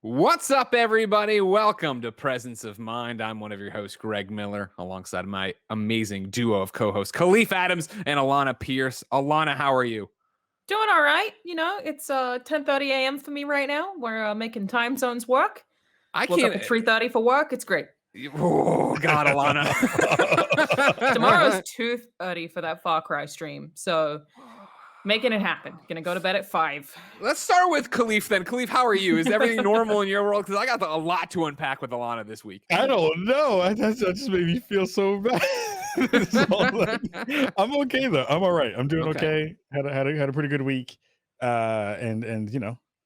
What's up, everybody? Welcome to Presence of Mind. I'm one of your hosts, Greg Miller, alongside my amazing duo of co-hosts, Khalif Adams and Alana Pierce. Alana, how are you? Doing all right. It's 10:30 a.m. for me right now. We're making time zones work. I Woke up can't. at 3:30 for work. It's great. Oh God, Alana. Tomorrow's 2:30 for that Far Cry stream. So making it happen. Gonna go to bed at 5. Let's start with Khalif then. Khalif, how are you? Is everything normal in your world? Because I got a lot to unpack with Alana this week. I don't know. That just made me feel so bad. I'm okay though. I'm all right. I'm doing okay. Had a pretty good week, and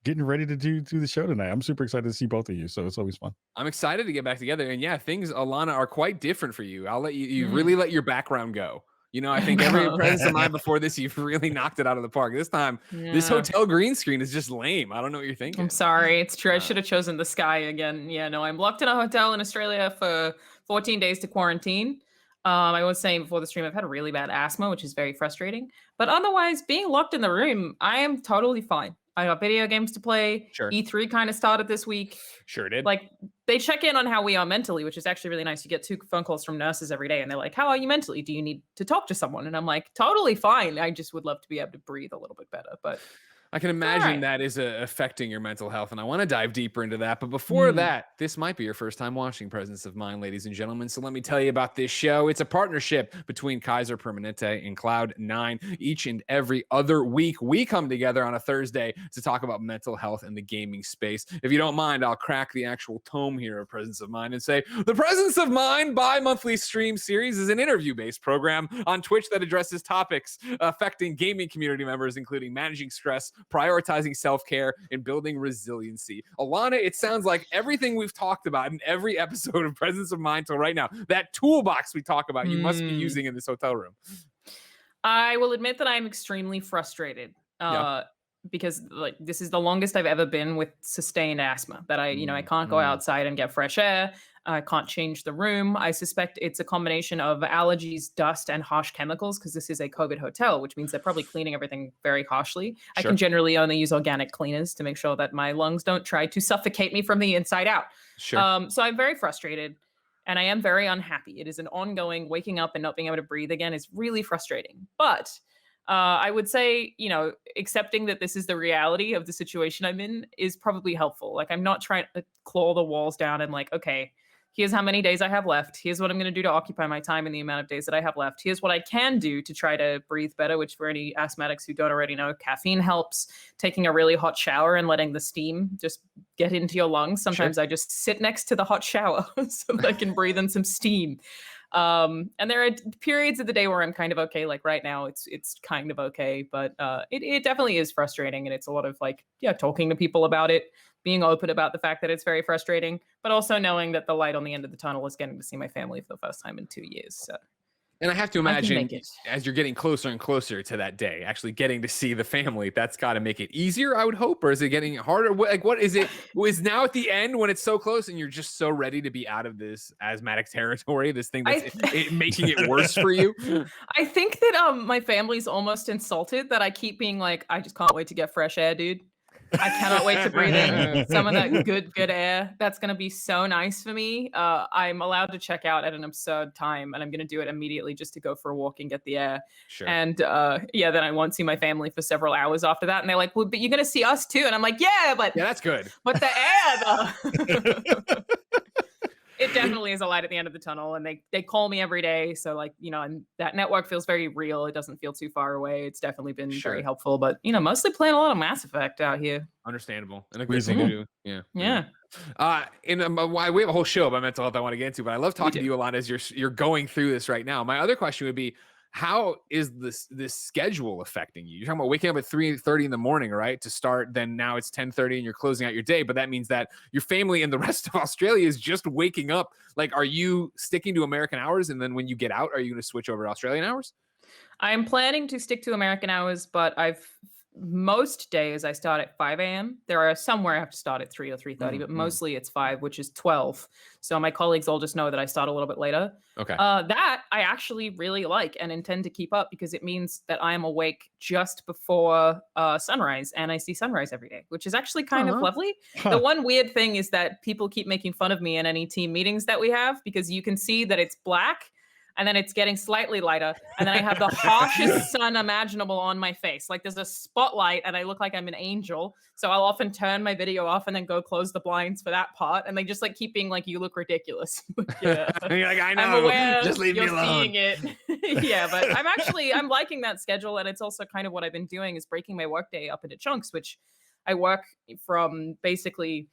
getting ready to do the show tonight. I'm super excited to see both of you. So it's always fun. I'm excited to get back together. And yeah, things, Alana, are quite different for you. I'll let you really let your background go. I think every Presence of Mind before this, you've really knocked it out of the park. This time, this hotel green screen is just lame. I don't know what you're thinking. I'm sorry. It's true. I should have chosen the sky again. Yeah, no, I'm locked in a hotel in Australia for 14 days to quarantine. I was saying before the stream, I've had really bad asthma, which is very frustrating. But otherwise, being locked in the room, I am totally fine. I got video games to play. Sure. E3 kind of started this week. Sure did. Like, they check in on how we are mentally, which is actually really nice. You get 2 phone calls from nurses every day, and they're like, how are you mentally? Do you need to talk to someone? And I'm like, totally fine. I just would love to be able to breathe a little bit better. But I can imagine that is affecting your mental health, and I want to dive deeper into that. But before that, this might be your first time watching Presence of Mind, ladies and gentlemen. So let me tell you about this show. It's a partnership between Kaiser Permanente and Cloud9. Each and every other week, we come together on a Thursday to talk about mental health in the gaming space. If you don't mind, I'll crack the actual tome here of Presence of Mind and say, the Presence of Mind bi-monthly stream series is an interview-based program on Twitch that addresses topics affecting gaming community members, including managing stress, prioritizing self-care, and building resiliency. Alana, it sounds like everything we've talked about in every episode of Presence of Mind till right now, that toolbox we talk about, you must be using in this hotel room. I will admit that I'm extremely frustrated. Because this is the longest I've ever been with sustained asthma, that I can't go outside and get fresh air. I can't change the room. I suspect it's a combination of allergies, dust, and harsh chemicals, because this is a COVID hotel, which means they're probably cleaning everything very harshly. Sure. I can generally only use organic cleaners to make sure that my lungs don't try to suffocate me from the inside out. Sure. So I'm very frustrated, and I am very unhappy. It is an ongoing waking up and not being able to breathe again is really frustrating. But I would say, accepting that this is the reality of the situation I'm in is probably helpful. Like, I'm not trying to claw the walls down and okay, here's how many days I have left. Here's what I'm going to do to occupy my time in the amount of days that I have left. Here's what I can do to try to breathe better, which for any asthmatics who don't already know, caffeine helps. Taking a really hot shower and letting the steam just get into your lungs. Sometimes I just sit next to the hot shower so that I can breathe in some steam. And there are periods of the day where I'm kind of okay. Like right now, it's kind of okay, but it definitely is frustrating, and it's a lot of talking to people about it, being open about the fact that it's very frustrating, but also knowing that the light on the end of the tunnel is getting to see my family for the first time in 2 years. So. And I have to imagine, as you're getting closer and closer to that day, actually getting to see the family, that's got to make it easier, I would hope. Or is it getting harder? What is it? Is now at the end when it's so close and you're just so ready to be out of this asthmatic territory, this thing that's making it worse for you? I think that my family's almost insulted that I keep being like, I just can't wait to get fresh air, dude. I cannot wait to breathe in some of that good air. That's going to be so nice for me. I'm allowed to check out at an absurd time, and I'm going to do it immediately just to go for a walk and get the air. Sure. And then I won't see my family for several hours after that. And they're like, well, but you're going to see us too. And I'm like, yeah, that's good. But the air, though. It definitely is a light at the end of the tunnel, and they call me every day. So and that network feels very real. It doesn't feel too far away. It's definitely been very helpful, but mostly playing a lot of Mass Effect out here. Understandable. And a good thing to do. Yeah. We have a whole show about mental health I want to get into, but I love talking to you a lot as you're going through this right now. My other question would be, how is this schedule affecting you? You're talking about waking up at 3:30 in the morning, right? To start, then now it's 10:30 and you're closing out your day. But that means that your family and the rest of Australia is just waking up. Like, are you sticking to American hours? And then when you get out, are you going to switch over to Australian hours? I'm planning to stick to American hours, but I've most days I start at 5 a.m. There are some where I have to start at 3 or 3:30, but mostly it's 5, which is 12. So my colleagues all just know that I start a little bit later. Okay. That I actually really like and intend to keep up because it means that I am awake just before sunrise, and I see sunrise every day, which is actually kind of lovely. The one weird thing is that people keep making fun of me in any team meetings that we have because you can see that it's black and then it's getting slightly lighter, and then I have the harshest sun imaginable on my face. Like there's a spotlight and I look like I'm an angel. So I'll often turn my video off and then go close the blinds for that part. And they just like keep being like, you look ridiculous. Yeah. You're like, I know. I'm aware just leave me you're alone. seeing it. Yeah, but I'm liking that schedule. And it's also kind of what I've been doing is breaking my workday up into chunks, which I work from basically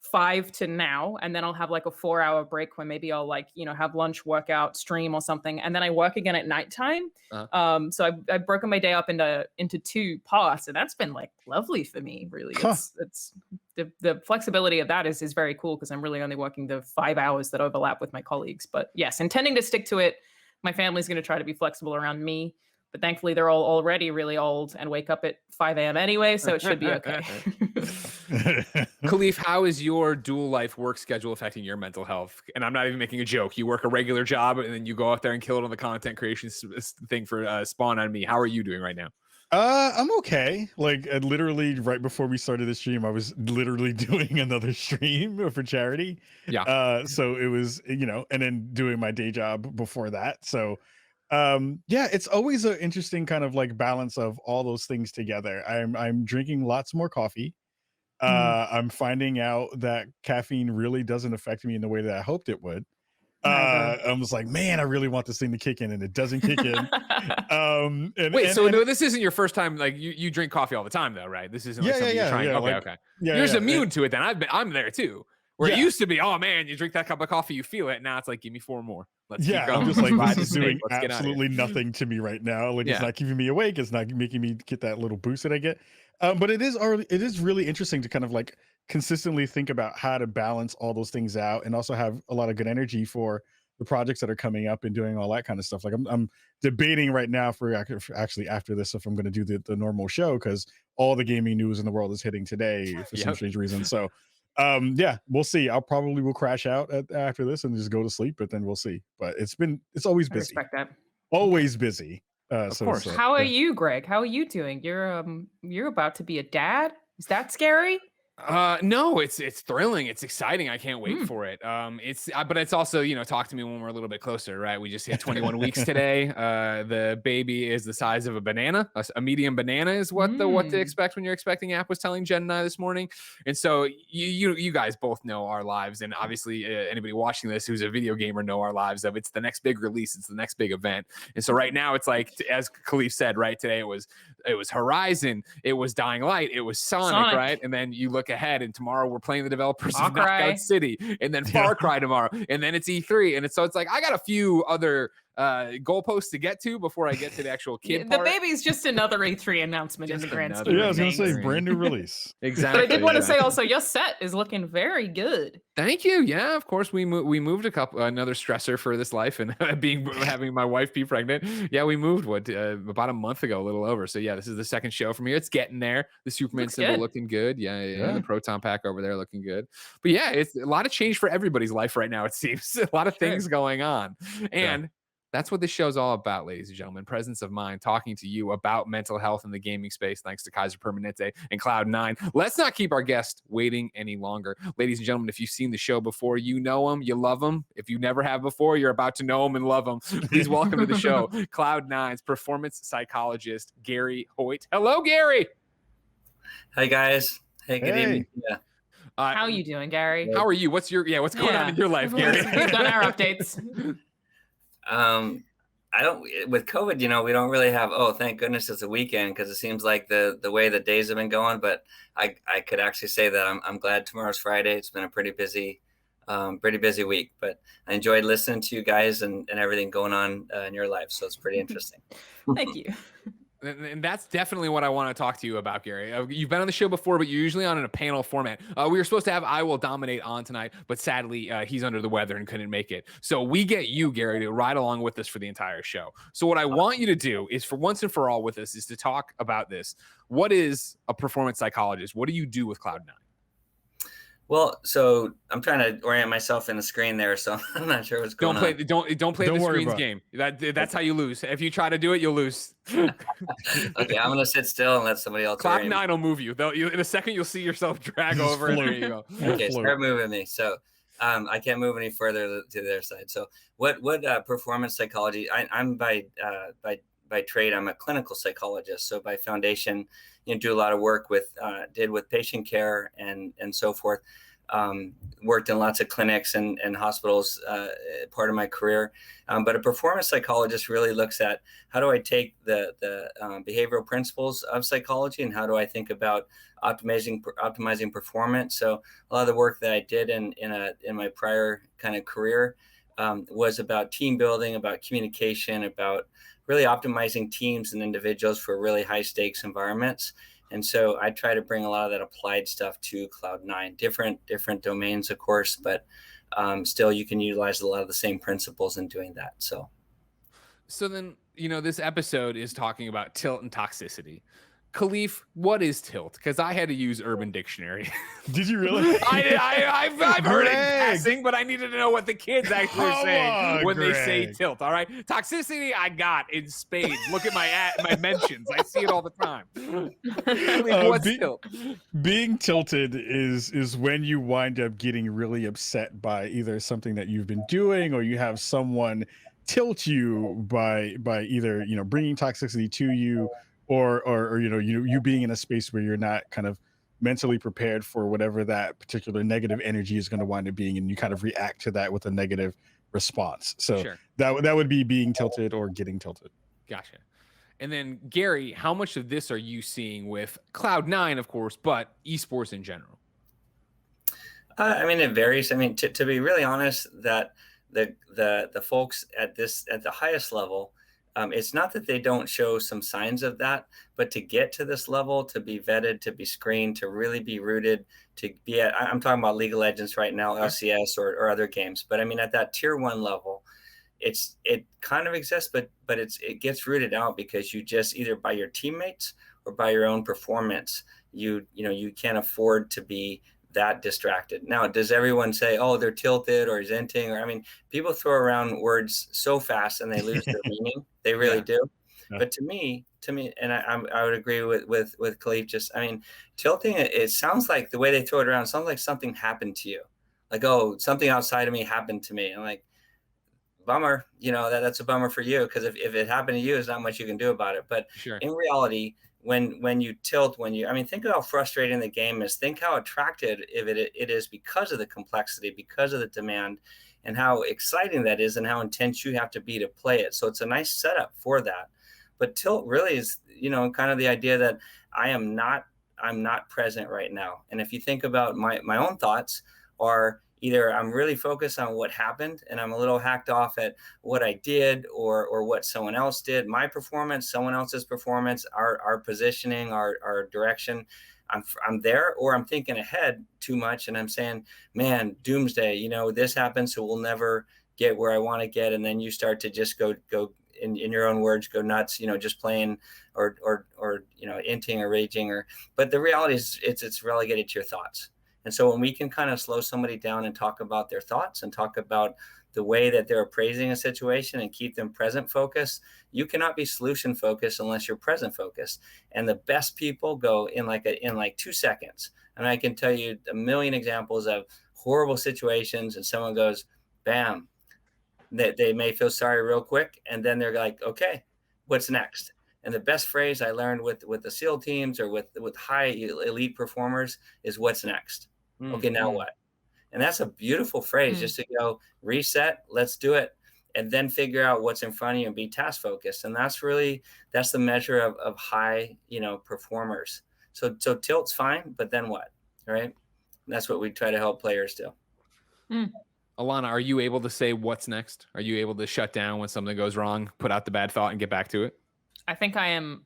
5 to now, and then I'll have like a 4-hour break where maybe I'll like, have lunch, workout, stream or something, and then I work again at nighttime. So I've broken my day up into 2 parts, and that's been like lovely for me, really. It's the flexibility of that is very cool because I'm really only working the 5 hours that overlap with my colleagues. But yes, intending to stick to it. My family's going to try to be flexible around me. But thankfully, they're all already really old and wake up at 5 a.m. anyway, so it should be okay. Khalif, how is your dual life work schedule affecting your mental health? And I'm not even making a joke. You work a regular job and then you go out there and kill it on the content creation thing for Spawn on Me. How are you doing right now? I'm okay. Like literally right before we started the stream, I was literally doing another stream for charity. Yeah. So it was, and then doing my day job before that. So it's always an interesting kind of like balance of all those things together. I'm drinking lots more coffee. I'm finding out that caffeine really doesn't affect me in the way that I hoped it would. I was like, man, I really want this thing to kick in, and it doesn't kick in. No, this isn't your first time. Like you drink coffee all the time, though, right? This isn't like something you're trying. Okay. You're just immune to it. Then I'm there too. Where it used to be, oh man, you drink that cup of coffee, you feel it. Now it's like, give me 4 more. Let's keep going. I'm just like, this is doing absolutely nothing to me right now. Like it's not keeping me awake. It's not making me get that little boost that I get. But it is really interesting to kind of like consistently think about how to balance all those things out and also have a lot of good energy for the projects that are coming up and doing all that kind of stuff. Like I'm debating right now for actually after this if I'm going to do the normal show because all the gaming news in the world is hitting today for some strange reason. So we'll see. Will crash out after this and just go to sleep, but then we'll see. But it's always busy. I respect that. Always busy. Of course. How are you, Greg? How are you doing? You're about to be a dad. Is that scary? No, it's thrilling. It's exciting. I can't wait for it. But it's also, talk to me when we're a little bit closer, right? We just hit 21 weeks today. The baby is the size of a banana. A medium banana is what to expect when you're expecting. App was telling Jen and I this morning. And so you guys both know our lives, and obviously anybody watching this who's a video gamer know our lives of it's the next big release. It's the next big event. And so right now it's like, as Khalif said, right, today it was Horizon, it was Dying Light, it was Sonic. Right? And then you look ahead and tomorrow we're playing the developers of Knockout City and then Far Cry tomorrow and then it's E3 and it's like I got a few other goalposts to get to before I get to the actual kid part. The baby's just another E3 announcement in the grand scheme. Yeah, I was gonna say brand new release. Exactly. But I did want to say also your set is looking very good. Thank you. Yeah, of course we moved another stressor for this life and having my wife be pregnant. Yeah, we moved about a month ago, a little over. So yeah, this is the second show from here. It's getting there. The Superman symbol looking good. Yeah. The Proton Pack over there looking good. But yeah, it's a lot of change for everybody's life right now. It seems a lot of things going on, and that's what this show's all about, ladies and gentlemen. Presence of Mind, talking to you about mental health in the gaming space, thanks to Kaiser Permanente and Cloud9. Let's not keep our guest waiting any longer. Ladies and gentlemen, if you've seen the show before, you know him, you love him. If you never have before, you're about to know him and love him. Please welcome to the show, Cloud9's performance psychologist, Gary Hoyt. Hello, Gary. Hey, guys. Hey, good evening. Yeah. How are you doing, Gary? How are you? What's going on in your life, Gary? We've done our updates. I don't with COVID, we don't really have, thank goodness it's a weekend because it seems like the way the days have been going, but I could actually say that I'm glad tomorrow's Friday. It's been a pretty busy week, but I enjoyed listening to you guys and everything going on in your life. So it's pretty interesting. Thank you. And that's definitely what I want to talk to you about, Gary. You've been on the show before, but you're usually on in a panel format. We were supposed to have I Will Dominate on tonight, but sadly, he's under the weather and couldn't make it. So we get you, Gary, to ride along with us for the entire show. So what I want you to do is, for once and for all with us, is to talk about this. What is a performance psychologist? What do you do with Cloud9? Well, so I'm trying to orient myself in the screen there, so I'm not sure what's going on. Don't play the screen's game. That's how you lose. If you try to do it, you'll lose. Okay, I'm gonna sit still and let somebody else. Cloud9 will move you. In a second, you'll see yourself drag over, and there you go. Okay, start moving me. So I can't move any further to their side. So what performance psychology? I'm by trade, I'm a clinical psychologist. So by foundation, do a lot of work with patient care and so forth. Worked in lots of clinics and hospitals, part of my career. But a performance psychologist really looks at how do I take the behavioral principles of psychology and how do I think about optimizing performance. So a lot of the work that I did in my prior kind of career was about team building, about communication, about really optimizing teams and individuals for really high stakes environments. And so I try to bring a lot of that applied stuff to Cloud9, different domains, of course, but still you can utilize a lot of the same principles in doing that. So then, this episode is talking about tilt and toxicity. Khalif, what is tilt? Because I had to use Urban Dictionary. Did you really? I've heard it in passing, but I needed to know what the kids actually are saying when they say tilt. All right, toxicity I got in spades. Look at my mentions. I see it all the time. What's tilt? Being tilted is when you wind up getting really upset by either something that you've been doing or you have someone tilt you by either bringing toxicity to you. Or you being in a space where you're not kind of mentally prepared for whatever that particular negative energy is going to wind up being, and you kind of react to that with a negative response. So sure. that would be being tilted or getting tilted. Gotcha. And then Gary, how much of this are you seeing with Cloud9, of course, but esports in general? I mean, it varies. I mean, to be really honest, that the folks at the highest level. It's not that they don't show some signs of that, but to get to this level, to be vetted, to be screened, to really be rooted, to be I'm talking about League of Legends right now, LCS or other games. But I mean, at that tier 1 level, it kind of exists, but it gets rooted out because you just either by your teammates or by your own performance, you can't afford to be that distracted. Now, does everyone say, oh, they're tilted or zenting? Or I mean, people throw around words so fast and they lose their meaning. They really do. Yeah. But to me, and I would agree with Khalif. Just, I mean, tilting. It sounds like the way they throw it around sounds like something happened to you. Like, oh, something outside of me happened to me. I'm like, bummer. That's a bummer for you because if it happened to you, there's not much you can do about it. But sure. In reality, when you tilt, think of how frustrating the game is. Think how attracted it is because of the complexity, because of the demand, and how exciting that is, and how intense you have to be to play it. So it's a nice setup for that. But tilt really is, kind of the idea that I'm not present right now. And if you think about my own thoughts are either I'm really focused on what happened and I'm a little hacked off at what I did or what someone else did, my performance, someone else's performance, our positioning, our direction. I'm there, or I'm thinking ahead too much and I'm saying, man, doomsday, this happens, so we'll never get where I want to get. And then you start to just go in your own words, go nuts, just playing or inting or raging but the reality is it's relegated to your thoughts. And so when we can kind of slow somebody down and talk about their thoughts and talk about the way that they're appraising a situation and keep them present focused, you cannot be solution focused unless you're present focused. And the best people go in like 2 seconds. And I can tell you a million examples of horrible situations and someone goes, bam, they may feel sorry real quick. And then they're like, okay, what's next? And the best phrase I learned with the SEAL teams or with high elite performers is what's next? Mm-hmm. Okay, now what? And that's a beautiful phrase, just to go reset, let's do it, and then figure out what's in front of you and be task focused. And that's the measure of high, performers. So tilt's fine, but then what? Right? And that's what we try to help players do. Alana, are you able to say what's next? Are you able to shut down when something goes wrong, put out the bad thought and get back to it? I think I am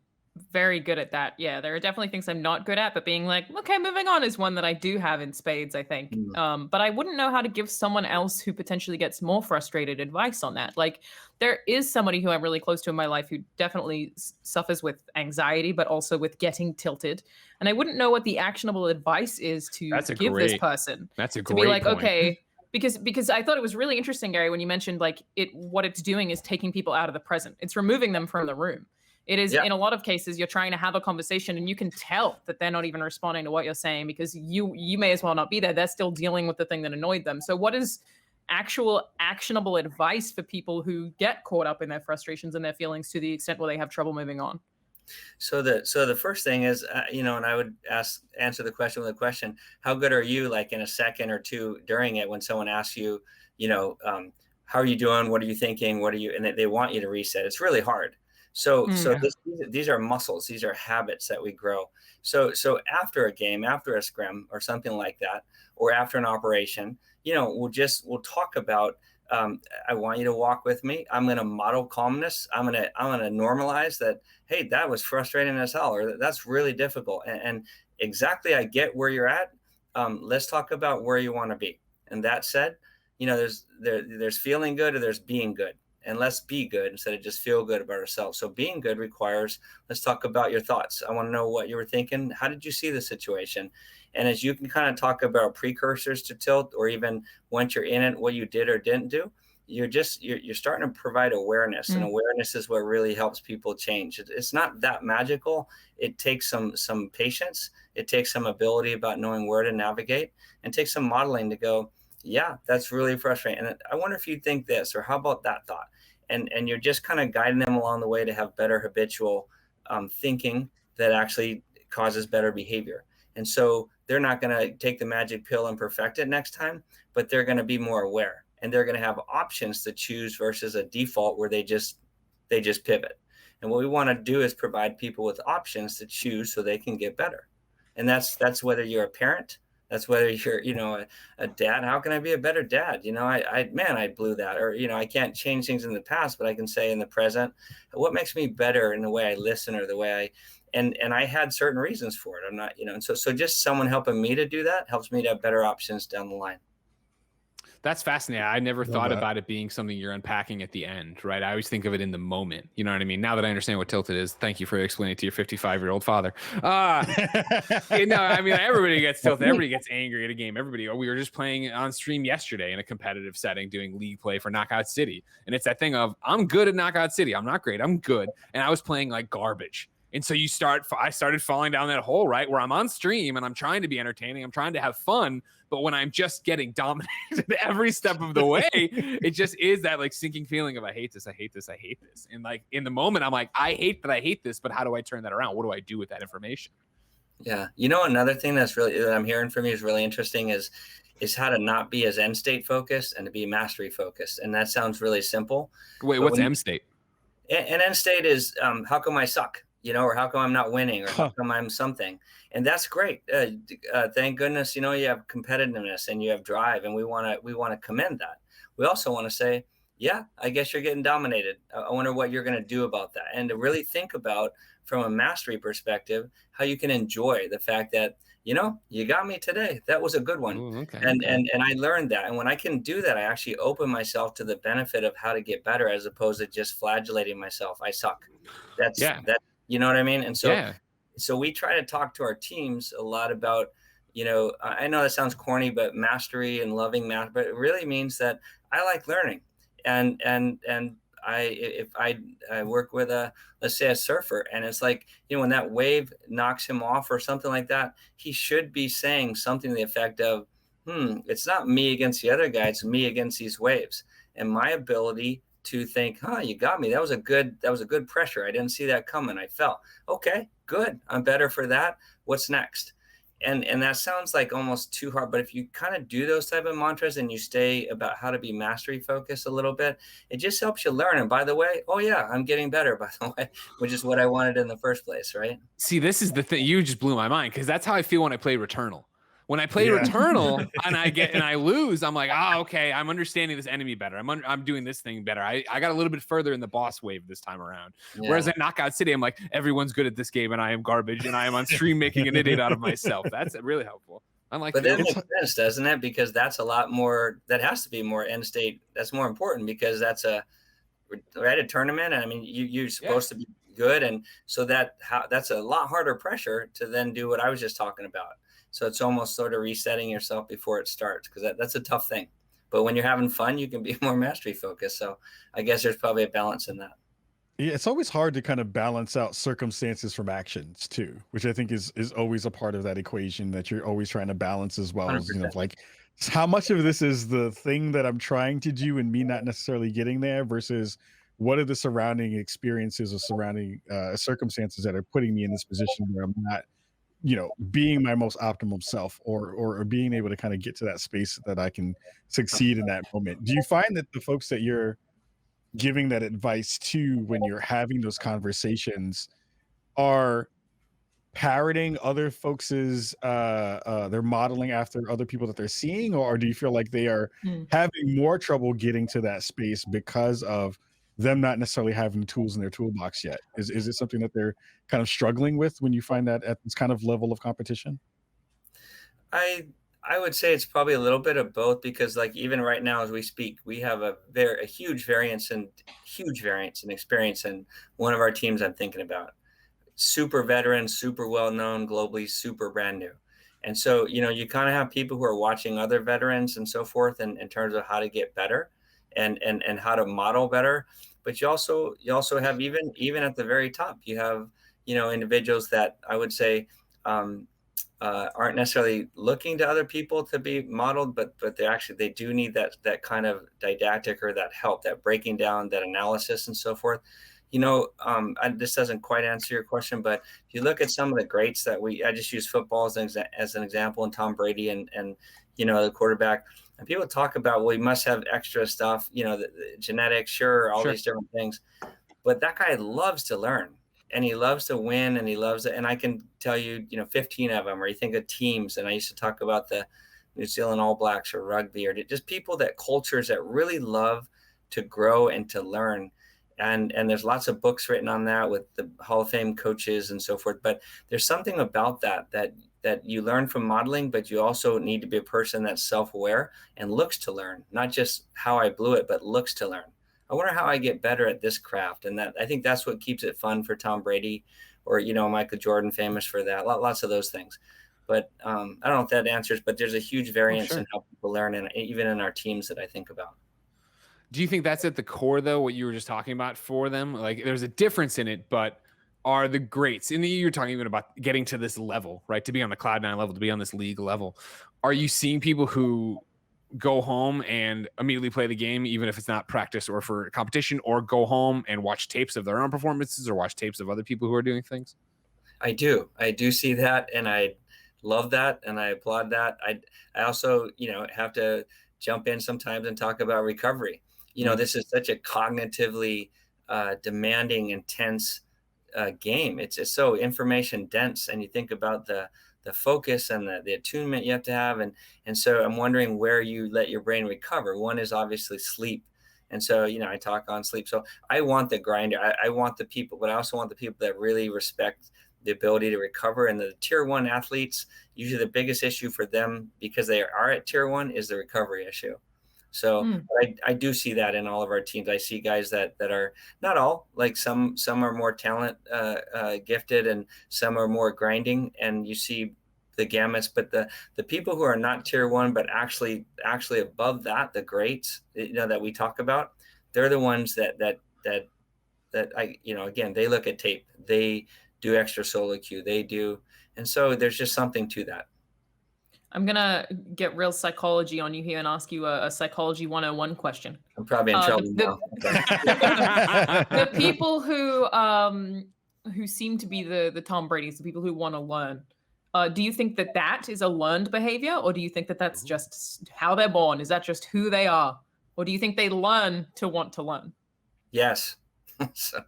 very good at that. Yeah, there are definitely things I'm not good at, but being like, okay, moving on is one that I do have in spades, I think. Mm. But I wouldn't know how to give someone else who potentially gets more frustrated advice on that. Like, there is somebody who I'm really close to in my life who definitely suffers with anxiety, but also with getting tilted. And I wouldn't know what the actionable advice is to That's a give this great person that's a to be great like, point. okay, because I thought it was really interesting, Gary, when you mentioned like what it's doing is taking people out of the present. It's removing them from the room. It is Yeah. in a lot of cases you're trying to have a conversation and you can tell that they're not even responding to what you're saying because you may as well not be there. They're still dealing with the thing that annoyed them. So what is actual actionable advice for people who get caught up in their frustrations and their feelings to the extent where they have trouble moving on? So the first thing is, and I would answer the question with a question: how good are you, like in a second or two during it, when someone asks you, how are you doing? What are you thinking? What are you? And they want you to reset. It's really hard. So Mm. so these are muscles. These are habits that we grow. So after a game, after a scrim or something like that, or after an operation, we'll talk about. I want you to walk with me. I'm going to model calmness. I'm gonna normalize that. Hey, that was frustrating as hell, or that's really difficult. And exactly, I get where you're at. Let's talk about where you want to be. And that said, there's feeling good or there's being good. And let's be good instead of just feel good about ourselves. So being good requires, let's talk about your thoughts. I want to know what you were thinking. How did you see the situation? And as you can kind of talk about precursors to tilt, or even once you're in it, what you did or didn't do, you're starting to provide awareness, and Mm. awareness is what really helps people change. It's not that magical. It takes some patience. It takes some ability about knowing where to navigate, and takes some modeling to go, yeah, that's really frustrating. And I wonder if you think this, or how about that thought? And you're just kind of guiding them along the way to have better habitual thinking that actually causes better behavior. And so they're not going to take the magic pill and perfect it next time, but they're going to be more aware, and they're going to have options to choose versus a default where they just pivot. And what we want to do is provide people with options to choose so they can get better. And that's whether you're a parent, that's whether you're, a dad. How can I be a better dad? I blew that, or, I can't change things in the past, but I can say in the present, what makes me better in the way I listen, or the way and I had certain reasons for it. I'm not, and so just someone helping me to do that helps me to have better options down the line. That's fascinating. I never Love thought that. about it being something you're unpacking at the end, right? I always think of it in the moment. You know what I mean? Now that I understand what tilted is, thank you for explaining it to your 55-year-old father. I mean, everybody gets tilted. Everybody gets angry at a game. We were just playing on stream yesterday in a competitive setting, doing league play for Knockout City. And it's that thing of, I'm good at Knockout City. I'm not great. I'm good. And I was playing like garbage. And so I started falling down that hole, right? Where I'm on stream and I'm trying to be entertaining. I'm trying to have fun. But when I'm just getting dominated every step of the way, it just is that like sinking feeling of, I hate this, I hate this, I hate this. And like in the moment, I'm like, I hate that I hate this, but how do I turn that around? What do I do with that information? Yeah. Another thing that I'm hearing from you is really interesting is how to not be as end state focused and to be mastery focused. And that sounds really simple. Wait, what's M state? An end state is, how come I suck? Or how come I'm not winning, or how come I'm something? And that's great. Thank goodness, you have competitiveness and you have drive, and we want to commend that. We also want to say, yeah, I guess you're getting dominated. I wonder what you're going to do about that, and to really think about, from a mastery perspective, how you can enjoy the fact that, you got me today. That was a good one. Ooh, okay, and okay. and I learned that. And when I can do that, I actually open myself to the benefit of how to get better, as opposed to just flagellating myself. I suck. Yeah. You know what I mean? And so, Yeah. so we try to talk to our teams a lot about, I know that sounds corny, but mastery and loving math, but it really means that I like learning. And if I work with let's say a surfer, and it's like, when that wave knocks him off or something like that, he should be saying something to the effect of, it's not me against the other guy, it's me against these waves. And my ability to think, you got me. That was a good pressure. I didn't see that coming. I fell. Okay, good. I'm better for that. What's next? And that sounds like almost too hard, but if you kind of do those type of mantras and you stay about how to be mastery focused a little bit, it just helps you learn. And by the way, oh yeah, I'm getting better, by the way, which is what I wanted in the first place, right? See, this is the thing. You just blew my mind, because that's how I feel when I play Returnal. When I play Yeah. Returnal and I lose, I'm like, okay, I'm understanding this enemy better. I'm doing this thing better. I got a little bit further in the boss wave this time around. Yeah. Whereas in Knockout City, I'm like, everyone's good at this game and I am garbage and I am on stream making an idiot out of myself. That's really helpful. I like But that. that makes sense, doesn't it? Because that's a lot more, that has to be more end state. That's more important because that's a tournament. I mean, you're supposed to be good. And so that's a lot harder pressure to then do what I was just talking about. So it's almost sort of resetting yourself before it starts, because that's a tough thing. But when you're having fun, you can be more mastery focused. So I guess there's probably a balance in that. Yeah, it's always hard to kind of balance out circumstances from actions too, which I think is always a part of that equation that you're always trying to balance as well. As, 100%. like how much of this is the thing that I'm trying to do and me not necessarily getting there versus what are the surrounding experiences or surrounding circumstances that are putting me in this position where I'm not, being my most optimal self or being able to kind of get to that space that I can succeed in that moment. Do you find that the folks that you're giving that advice to when you're having those conversations are parroting other folks's they're modeling after other people that they're seeing, or do you feel like they are having more trouble getting to that space because of them not necessarily having tools in their toolbox yet? Is it something that they're kind of struggling with when you find that at this kind of level of competition? I would say it's probably a little bit of both, because like even right now as we speak, we have a huge variance and experience in one of our teams I'm thinking about. Super veteran, super well known globally, super brand new. And so, you kind of have people who are watching other veterans and so forth in terms of how to get better and how to model better. But you also have even at the very top, you have, individuals that I would say aren't necessarily looking to other people to be modeled, but they do need that kind of didactic or that help, that breaking down, that analysis and so forth. This doesn't quite answer your question, but if you look at some of the greats that I just use football as an example, and Tom Brady and the quarterback, and people talk about, well, you must have extra stuff, the genetics, sure, all these different things, but that guy loves to learn. And he loves to win, and he loves it. And I can tell you, 15 of them, or you think of teams. And I used to talk about the New Zealand All Blacks or rugby, or just people cultures that really love to grow and to learn. And there's lots of books written on that with the Hall of Fame coaches and so forth. But there's something about that you learn from modeling, but you also need to be a person that's self-aware and looks to learn, not just how I blew it, but looks to learn. I wonder how I get better at this craft. And I think that's what keeps it fun for Tom Brady or, Michael Jordan, famous for that. Lots of those things. But I don't know if that answers, but there's a huge variance in how people learn, and even in our teams that I think about. Do you think that's at the core, though, what you were just talking about for them? Like there's a difference in it, but are the greats, you're talking even about getting to this level, right? To be on the Cloud9 level, to be on this league level. Are you seeing people who go home and immediately play the game, even if it's not practice or for competition, or go home and watch tapes of their own performances or watch tapes of other people who are doing things? I do see that, and I love that, and I applaud that. I also, have to jump in sometimes and talk about recovery. This is such a cognitively demanding, intense game. It's just so information dense, and you think about the focus and the attunement you have to have. And so I'm wondering where you let your brain recover. One is obviously sleep. And so, I talk on sleep. So I want the grinder. I want the people, but I also want the people that really respect the ability to recover. And the tier 1 athletes, usually the biggest issue for them, because they are at tier 1, is the recovery issue. So I do see that in all of our teams. I see guys that are not all, like some are more talent gifted, and some are more grinding, and you see the gamuts. But the people who are not tier 1, but actually above that, the greats, that we talk about, they're the ones that I, again, they look at tape, they do extra solo queue, they do. And so there's just something to that. I'm going to get real psychology on you here and ask you a psychology 101 question. I'm probably in trouble now. The people who seem to be the Tom Brady's, the people who want to learn, do you think that is a learned behavior, or do you think that that's just how they're born? Is that just who they are? Or do you think they learn to want to learn? Yes. So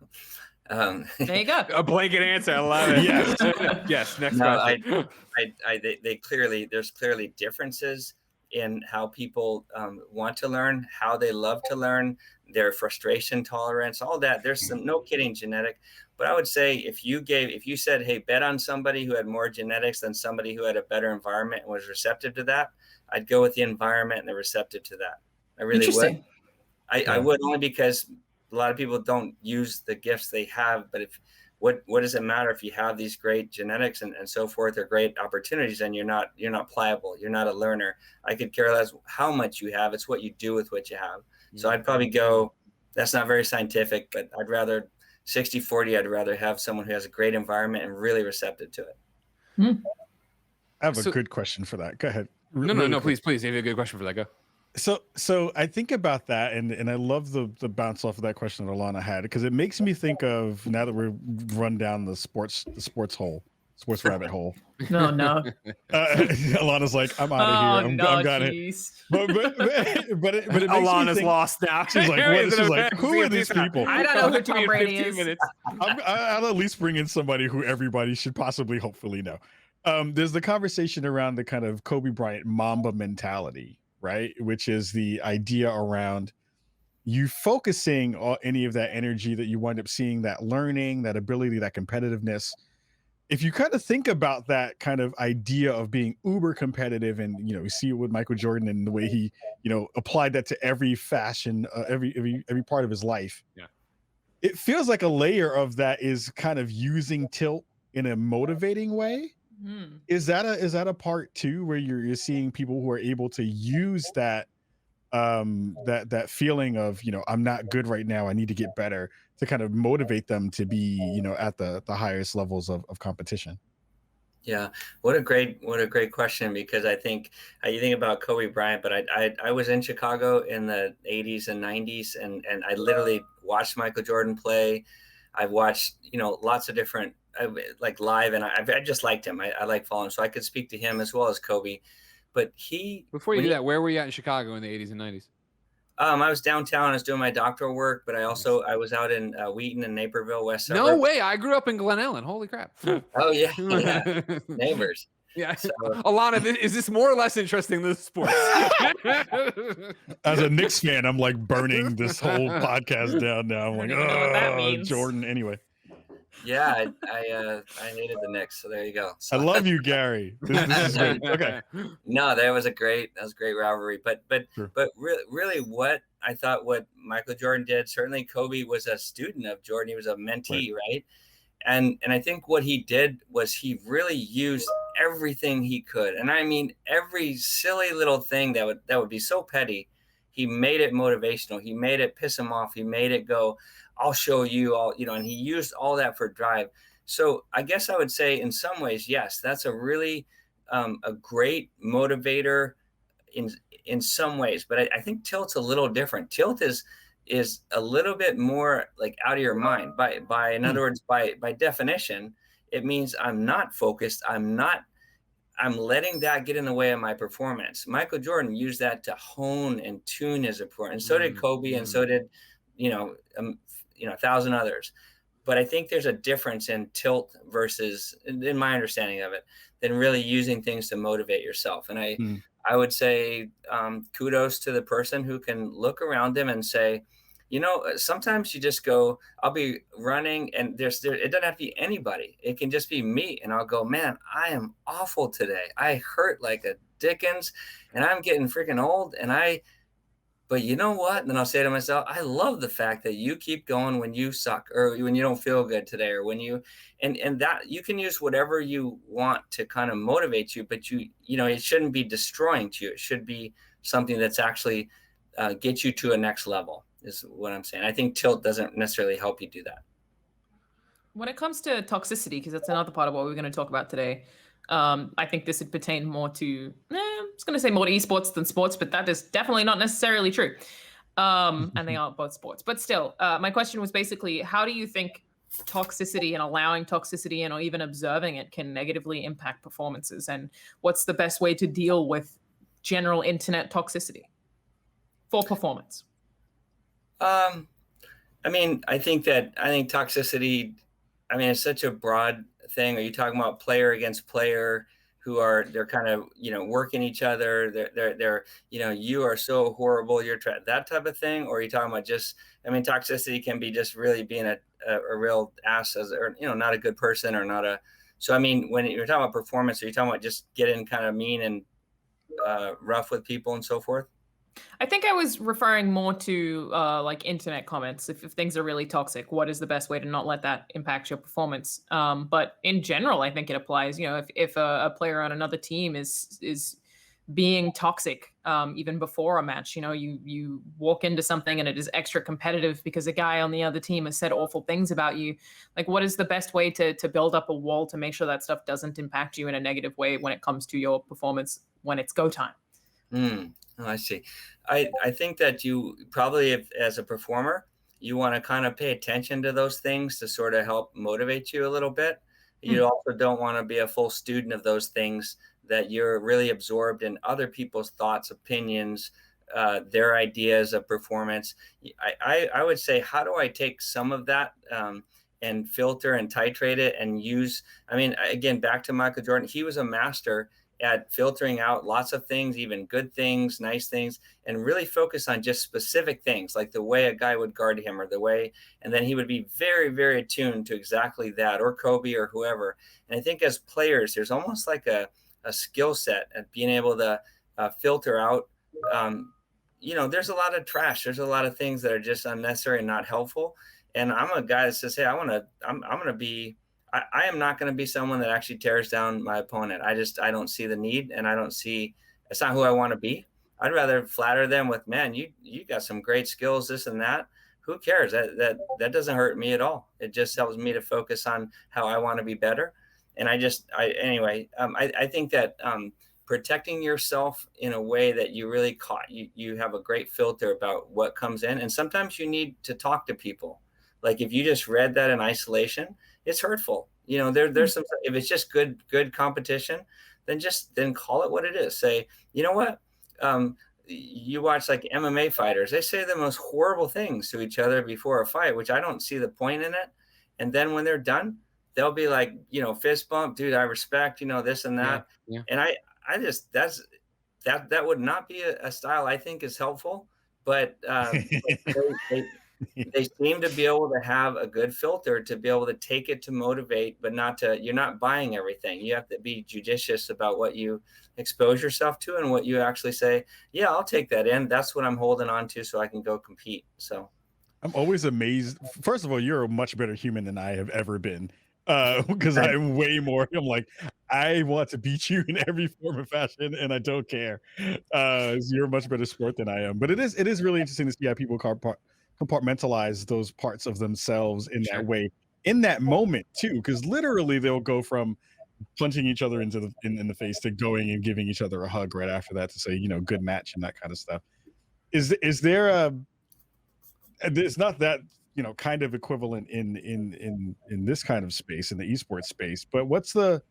There you go. A blanket answer. I love it. Yes. Yes. Next No, question. there's clearly differences in how people want to learn, how they love to learn, their frustration tolerance, all that. There's some, no kidding, genetic. But I would say if you said, hey, bet on somebody who had more genetics than somebody who had a better environment and was receptive to that, I'd go with the environment and the receptive to that. I really would. I would, only because a lot of people don't use the gifts they have. But what does it matter if you have these great genetics and so forth, or great opportunities, and you're not pliable, you're not a learner? I could care less how much you have. It's what you do with what you have. So I'd probably go, that's not very scientific, but I'd rather 60-40. I'd rather have someone who has a great environment and really receptive to it. I have a good question for that. Go ahead. No, please. You have a good question for that. Go. So I think about that, and I love the bounce off of that question that Alana had, because it makes me think of, now that we're run down the sports rabbit hole. No. Alana's like, I'm out of here. I'm got it. But it makes Alana's me think, lost now. She's like, who are these people? I don't know who Tom Brady is. I'll at least bring in somebody who everybody should possibly, hopefully know. There's the conversation around the kind of Kobe Bryant Mamba mentality, right? Which is the idea around you focusing on any of that energy that you wind up seeing, that learning, that ability, that competitiveness. If you kind of think about that kind of idea of being uber competitive, and we see it with Michael Jordan and the way he applied that to every fashion, every part of his life. Yeah, it feels like a layer of that is kind of using tilt in a motivating way. Is that a part too, where you're seeing people who are able to use that that feeling of I'm not good right now, I need to get better, to kind of motivate them to be at the highest levels of competition? Yeah, what a great question, because I think you think about Kobe Bryant, but I was in Chicago in the 80s and 90s, and I literally watched Michael Jordan play. I've watched lots of different like live, and I just liked him. I like following, so I could speak to him as well as Kobe. But before you do that, where were you at in Chicago in the 80s and 90s? I was downtown. I was doing my doctoral work, but I was out in Wheaton and Naperville, West Suburbs. No way! I grew up in Glen Ellen. Holy crap! Oh yeah, neighbors. Yeah, so, Alana, is this more or less interesting than sports? As a Knicks fan, I'm like burning this whole podcast down now. I'm like, oh, Jordan. Anyway. Yeah, I hated the Knicks, so there you go. So, I love you, Gary. This is good. Okay. No, that was a great rivalry. But Sure. really, what I thought what Michael Jordan did, certainly Kobe was a student of Jordan. He was a mentee, right? And I think what he did was he really used everything he could, and I mean every silly little thing that would be so petty. He made it motivational. He made it piss him off. He made it go, I'll show you all, and he used all that for drive. So I guess I would say in some ways, yes, that's a really a great motivator in some ways. But I think tilt's a little different. Tilt is a little bit more like out of your mind. In other words, by definition, it means I'm not focused. I'm letting that get in the way of my performance. Michael Jordan used that to hone and tune his performance. And so did Kobe, and so did 1,000 others. But I think there's a difference in tilt versus, in my understanding of it, than really using things to motivate yourself. And I would say kudos to the person who can look around them and say, sometimes you just go, I'll be running, and it doesn't have to be anybody. It can just be me. And I'll go, man, I am awful today. I hurt like a Dickens, and I'm getting freaking old. But you know what? And then I'll say to myself, I love the fact that you keep going when you suck, or when you don't feel good today, or when and that you can use whatever you want to kind of motivate you, but it shouldn't be destroying to you. It should be something that's actually get you to a next level, is what I'm saying. I think tilt doesn't necessarily help you do that. When it comes to toxicity, because that's another part of what we're going to talk about today, I think this would pertain more to, I was going to say more to esports than sports, but that is definitely not necessarily true. And they are both sports. But still, my question was basically, how do you think toxicity and allowing toxicity or even observing it can negatively impact performances? And what's the best way to deal with general internet toxicity for performance? I mean, I think toxicity, I mean, it's such a broad thing. Are you talking about player against player who are, they're kind of, working each other? They're you are so horrible, that type of thing? Or are you talking about just, I mean, toxicity can be just really being a real ass or, not a good person or not a, so I mean, when you're talking about performance, are you talking about just getting kind of mean and rough with people and so forth? I think I was referring more to like internet comments. If things are really toxic, what is the best way to not let that impact your performance? But in general, I think it applies. If a player on another team is being toxic, even before a match, you walk into something and it is extra competitive because a guy on the other team has said awful things about you. Like, what is the best way to build up a wall to make sure that stuff doesn't impact you in a negative way when it comes to your performance when it's go time? Oh, I see. I think that you probably, if, as a performer, you want to kind of pay attention to those things to sort of help motivate you a little bit. You also don't want to be a full student of those things, that you're really absorbed in other people's thoughts, opinions, their ideas of performance. I would say, how do I take some of that and filter and titrate it and use, I mean, again, back to Michael Jordan, he was a master at filtering out lots of things, even good things, nice things, and really focus on just specific things, like the way a guy would guard him or the way, and then he would be very, very attuned to exactly that, or Kobe or whoever. And I think as players, there's almost like a skill set at being able to filter out, there's a lot of trash. There's a lot of things that are just unnecessary and not helpful. And I'm a guy that says, hey, I'm going to be, I am not going to be someone that actually tears down my opponent. I don't see the need, and it's not who I want to be. I'd rather flatter them with, man, you got some great skills, this and that. Who cares? That doesn't hurt me at all. It just helps me to focus on how I want to be better. And I think that protecting yourself in a way that you really you have a great filter about what comes in. And sometimes you need to talk to people. Like if you just read that in isolation, it's hurtful. There's some, if it's just good competition, then call it what it is. Say, you know what? You watch like MMA fighters, they say the most horrible things to each other before a fight, which I don't see the point in it. And then when they're done, they'll be like, fist bump, dude, I respect, this and that. Yeah. And I just, that would not be a style I think is helpful, but they seem to be able to have a good filter to be able to take it to motivate, but you're not buying everything. You have to be judicious about what you expose yourself to and what you actually say, yeah, I'll take that in. That's what I'm holding on to so I can go compete. So I'm always amazed. First of all, you're a much better human than I have ever been. Because I'm way more, I'm like, I want to beat you in every form of fashion and I don't care. You're a much better sport than I am. But it is really interesting to see how people compartmentalize those parts of themselves in that way, in that moment too, because literally they'll go from punching each other in the face to going and giving each other a hug right after that to say, good match and that kind of stuff. Is there it's not that kind of equivalent in this kind of space, in the esports space, but what's the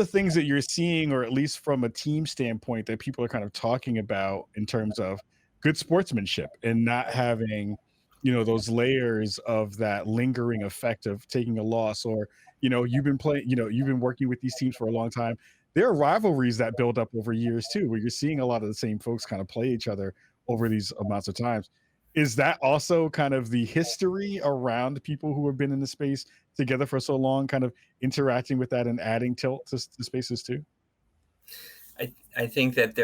things that you're seeing, or at least from a team standpoint, that people are kind of talking about in terms of good sportsmanship and not having those layers of that lingering effect of taking a loss, or you've been working with these teams for a long time. There are rivalries that build up over years too, where you're seeing a lot of the same folks kind of play each other over these amounts of times. Is that also kind of the history around people who have been in the space together for so long, kind of interacting with that and adding tilt to spaces too? I think that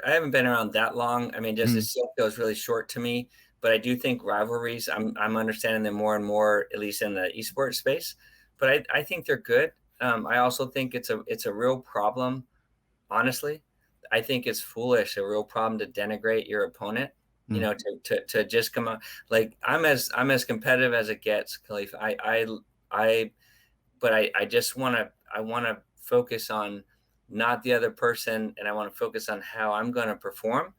I haven't been around that long. I mean, just it still feels really short to me, but I do think rivalries, I'm understanding them more and more, at least in the esports space, but I think they're good. I also think it's a real problem. Honestly, I think it's foolish, a real problem to denigrate your opponent. To just come out like I'm as competitive as it gets, Khalif. But I just want to focus on not the other person, and I want to focus on how I'm going to perform.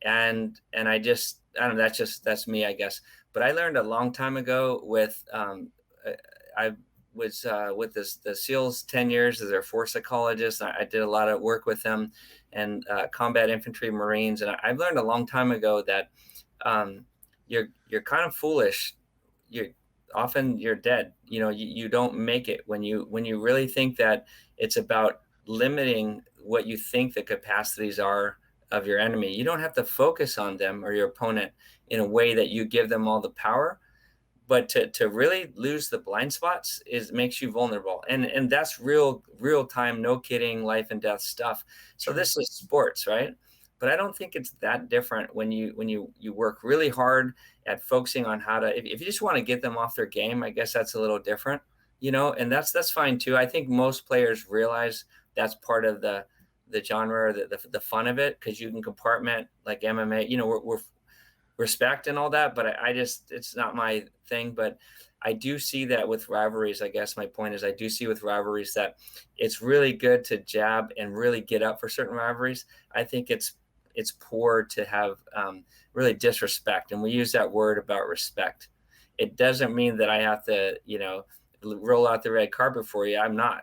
And I don't know, that's me, I guess. But I learned a long time ago with I was with the SEALs 10 years as their force psychologist. I did a lot of work with them, and combat infantry, Marines. And I've learned a long time ago that you're kind of foolish often you're dead. You don't make it when you really think that it's about limiting what you think the capacities are of your enemy. You don't have to focus on them or your opponent in a way that you give them all the power, but to really lose the blind spots makes you vulnerable. And that's real time, no kidding, life and death stuff. So this is sports, right? But I don't think it's that different when you work really hard at focusing on how to, if you just want to get them off their game, I guess that's a little different, and that's fine too. I think most players realize that's part of the genre, the fun of it, because you can compartment like MMA, we're respect and all that, but I just, it's not my thing. But I do see that with rivalries. I guess my point is I do see with rivalries that it's really good to jab and really get up for certain rivalries. I think it's poor to have really disrespect. And we use that word about respect. It doesn't mean that I have to, roll out the red carpet for you. I'm not.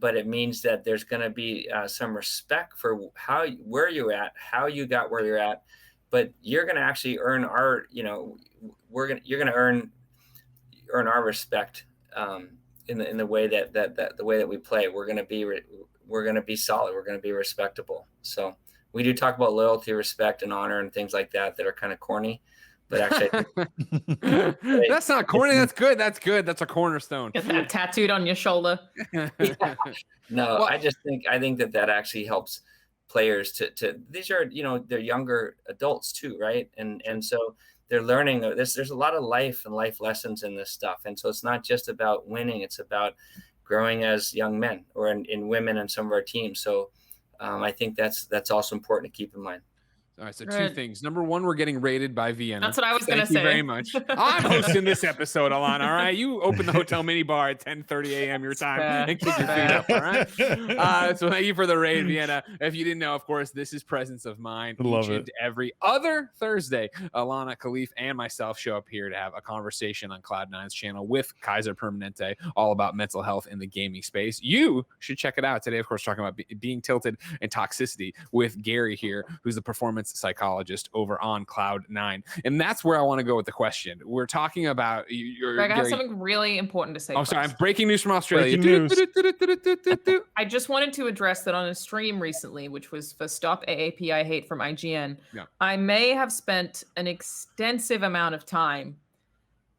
But it means that there's going to be some respect for where you're at, how you got where you're at. But you're going to actually earn our, you're going to earn our respect in the way that the way that we play. We're going to be solid. We're going to be respectable. So we do talk about loyalty, respect, and honor and things like that are kind of corny. But actually, that's not corny. That's good. That's good. That's a cornerstone. Get that tattooed on your shoulder. Yeah. No, well, I think that actually helps players to these are, they're younger adults too, right? And so they're learning this. There's a lot of life and life lessons in this stuff. And so it's not just about winning, it's about growing as young men or in women in some of our teams. So I think that's also important to keep in mind. All right, so two things. Number one, we're getting rated by Vienna. That's what I was going to say. Thank you very much. I'm hosting this episode, Alana, all right? You open the hotel mini bar at 10:30 a.m. your time and kick your feet up, all right? So thank you for the raid, Vienna. If you didn't know, of course, this is Presence of Mind. Love it. Every other Thursday, Alana, Khalif, and myself show up here to have a conversation on Cloud9's channel with Kaiser Permanente, all about mental health in the gaming space. You should check it out. Today, of course, talking about being tilted and toxicity with Gary here, who's the performance psychologist over on Cloud9. And that's where I want to go with the question. We're talking about Greg, I have something really important to say. Oh, sorry. I'm breaking news from Australia. I just wanted to address that on a stream recently, whiwhich was for Stop AAP I Hate from IGN. Yeah. I may have spent an extensive amount of time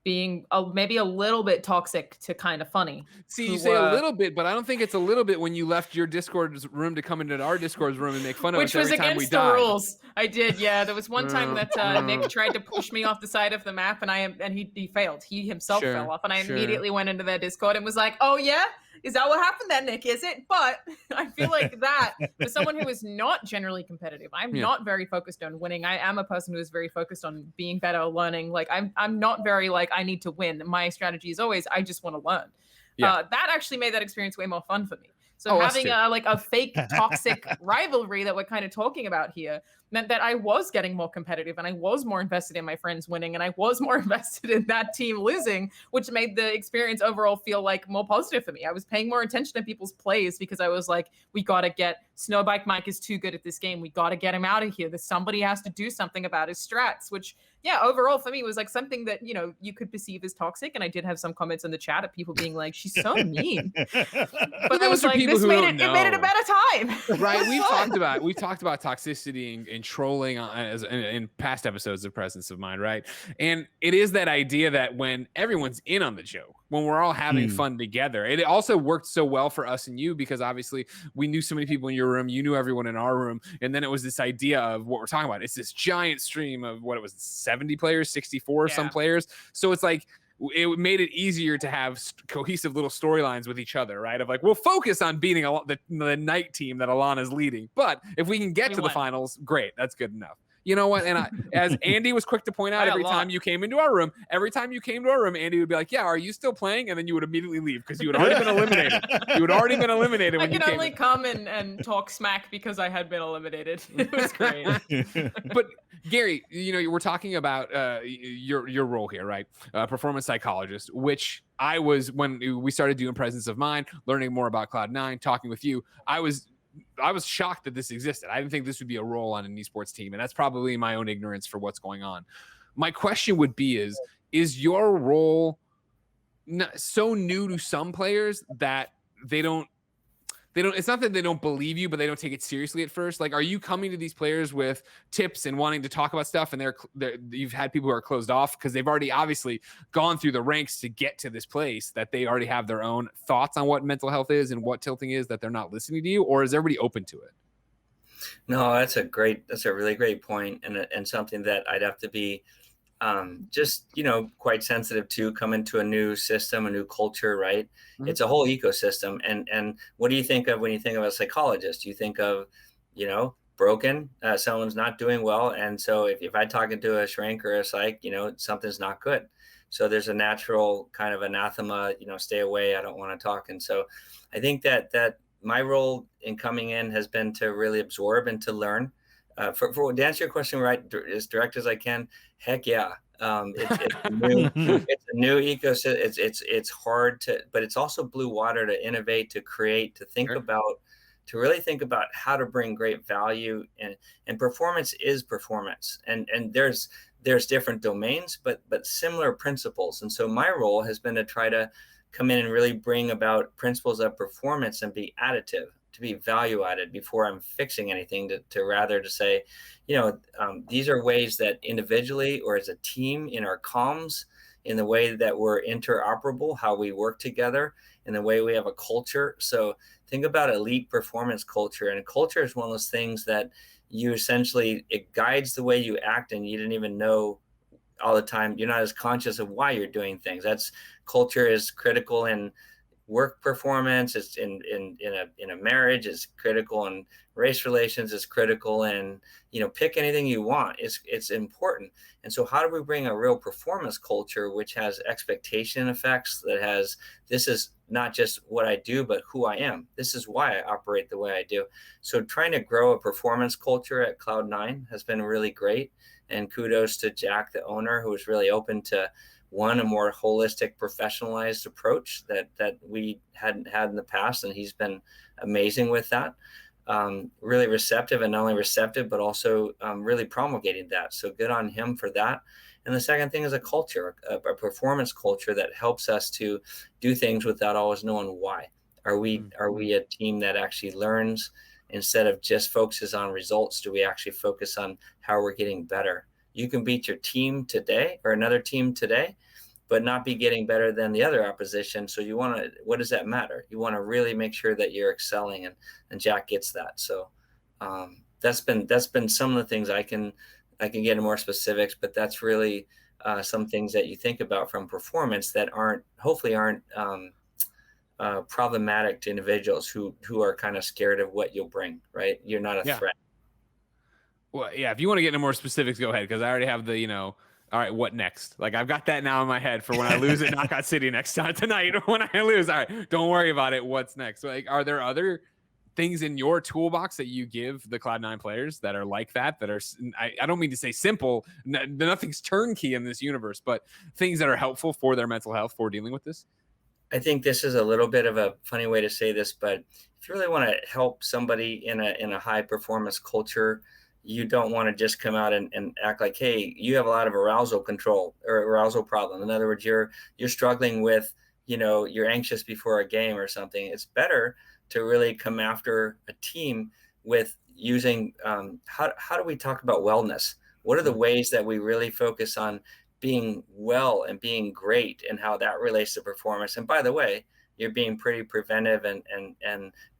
being maybe a little bit toxic to kind of funny. See, you say a little bit, but I don't think it's a little bit when you left your Discord's room to come into our Discord's room and make fun of us every time we died. Which was against the rules. I did, yeah. There was one time that Nick tried to push me off the side of the map, and he failed. He himself fell off, and I immediately went into their Discord and was like, "Oh yeah, is that what happened then, Nick? Is it?" But I feel like that for someone who is not generally competitive, I'm not very focused on winning. I am a person who is very focused on being better, learning. Like I'm not very like I need to win. My strategy is always I just want to learn. That actually made that experience way more fun for me. So having a fake toxic rivalry that we're kind of talking about here meant that I was getting more competitive and I was more invested in my friends winning and I was more invested in that team losing, which made the experience overall feel like more positive for me. I was paying more attention to people's plays because I was like, we got to get Snowbike Mike is too good at this game. We got to get him out of here. Somebody has to do something about his strats, which overall for me was like something that, you could perceive as toxic. And I did have some comments in the chat of people being like, she's so mean. But I was like, this made it a better time. Right. We've talked about toxicity and trolling in past episodes of Presence of Mind, right? And it is that idea that when everyone's in on the joke, when we're all having fun together, it also worked so well for us and you because obviously we knew so many people in your room, you knew everyone in our room, and then it was this idea of what we're talking about. It's this giant stream of what it was, 70 players, 64 some players. So it's like it made it easier to have cohesive little storylines with each other, right? Of like, we'll focus on beating the night team that Alana's leading, but if we can get to the finals, great, that's good enough. You know what? And as Andy was quick to point out, every time you came into our room, Andy would be like, yeah, are you still playing? And then you would immediately leave because you had already been eliminated. I could only come and talk smack because I had been eliminated. It was great. But Gary, we're talking about your role here, right? Performance psychologist, which I was, when we started doing Presence of Mind, learning more about Cloud9, talking with you, I was shocked that this existed. I didn't think this would be a role on an esports team, and that's probably my own ignorance for what's going on. My question would be is is your role so new to some players that they don't, it's not that they don't believe you, but they don't take it seriously at first? Like, are you coming to these players with tips and wanting to talk about stuff, and you've had people who are closed off because they've already obviously gone through the ranks to get to this place, that they already have their own thoughts on what mental health is and what tilting is, that they're not listening to you? Or is everybody open to it? No, that's a really great point, and something that I'd have to be just, quite sensitive to. Come into a new system, a new culture, right? Mhm. It's a whole ecosystem. And what do you think of when you think of a psychologist? You think of, broken, someone's not doing well. And so if I talk into a shrink or a psych, something's not good. So there's a natural kind of anathema, stay away, I don't want to talk. And so I think that my role in coming in has been to really absorb and to learn. To answer your question right, as direct as I can, heck yeah. It's a new ecosystem. It's hard to, but it's also blue water to innovate, to create, to think Sure. about, to really think about how to bring great value. And performance is performance. And there's different domains, but similar principles. And so my role has been to try to come in and really bring about principles of performance and be additive, to be value added before I'm fixing anything, to rather to say, these are ways that individually or as a team in our comms, in the way that we're interoperable, how we work together, in the way we have a culture. So think about elite performance culture. And culture is one of those things that you essentially, it guides the way you act, and you didn't even know all the time. You're not as conscious of why you're doing things. That's culture is critical in work performance. It's in a marriage. It's critical in race relations. It's critical in, pick anything you want. It's important. And so how do we bring a real performance culture, which has expectation effects, that has, this is not just what I do, but who I am. This is why I operate the way I do. So trying to grow a performance culture at Cloud9 has been really great. And kudos to Jack, the owner, who was really open to a more holistic, professionalized approach that we hadn't had in the past. And he's been amazing with that. Really receptive, and not only receptive, but also really promulgating that. So good on him for that. And the second thing is a culture, a performance culture that helps us to do things without always knowing why. Are we a team that actually learns instead of just focuses on results? Do we actually focus on how we're getting better? You can beat your team today or another team today, but not be getting better than the other opposition. So what does that matter? You want to really make sure that you're excelling, and Jack gets that. So that's been some of the things I can get into more specifics, but that's really some things that you think about from performance that hopefully aren't problematic to individuals who are kind of scared of what you'll bring, right? You're not a threat. Well, yeah, if you want to get into more specifics, go ahead, because I already have the, all right, what next? Like, I've got that now in my head for when I lose at Knockout City next time tonight. When I lose, all right, don't worry about it. What's next? So, like, are there other things in your toolbox that you give the Cloud9 players that are like that are, I don't mean to say simple, nothing's turnkey in this universe, but things that are helpful for their mental health for dealing with this? I think this is a little bit of a funny way to say this, but if you really want to help somebody in a high performance culture, you don't want to just come out and act like, hey, you have a lot of arousal control or arousal problem. In other words, you're struggling with, you're anxious before a game or something. It's better to really come after a team with using, how do we talk about wellness? What are the ways that we really focus on being well and being great, and how that relates to performance? And by the way, you're being pretty preventive and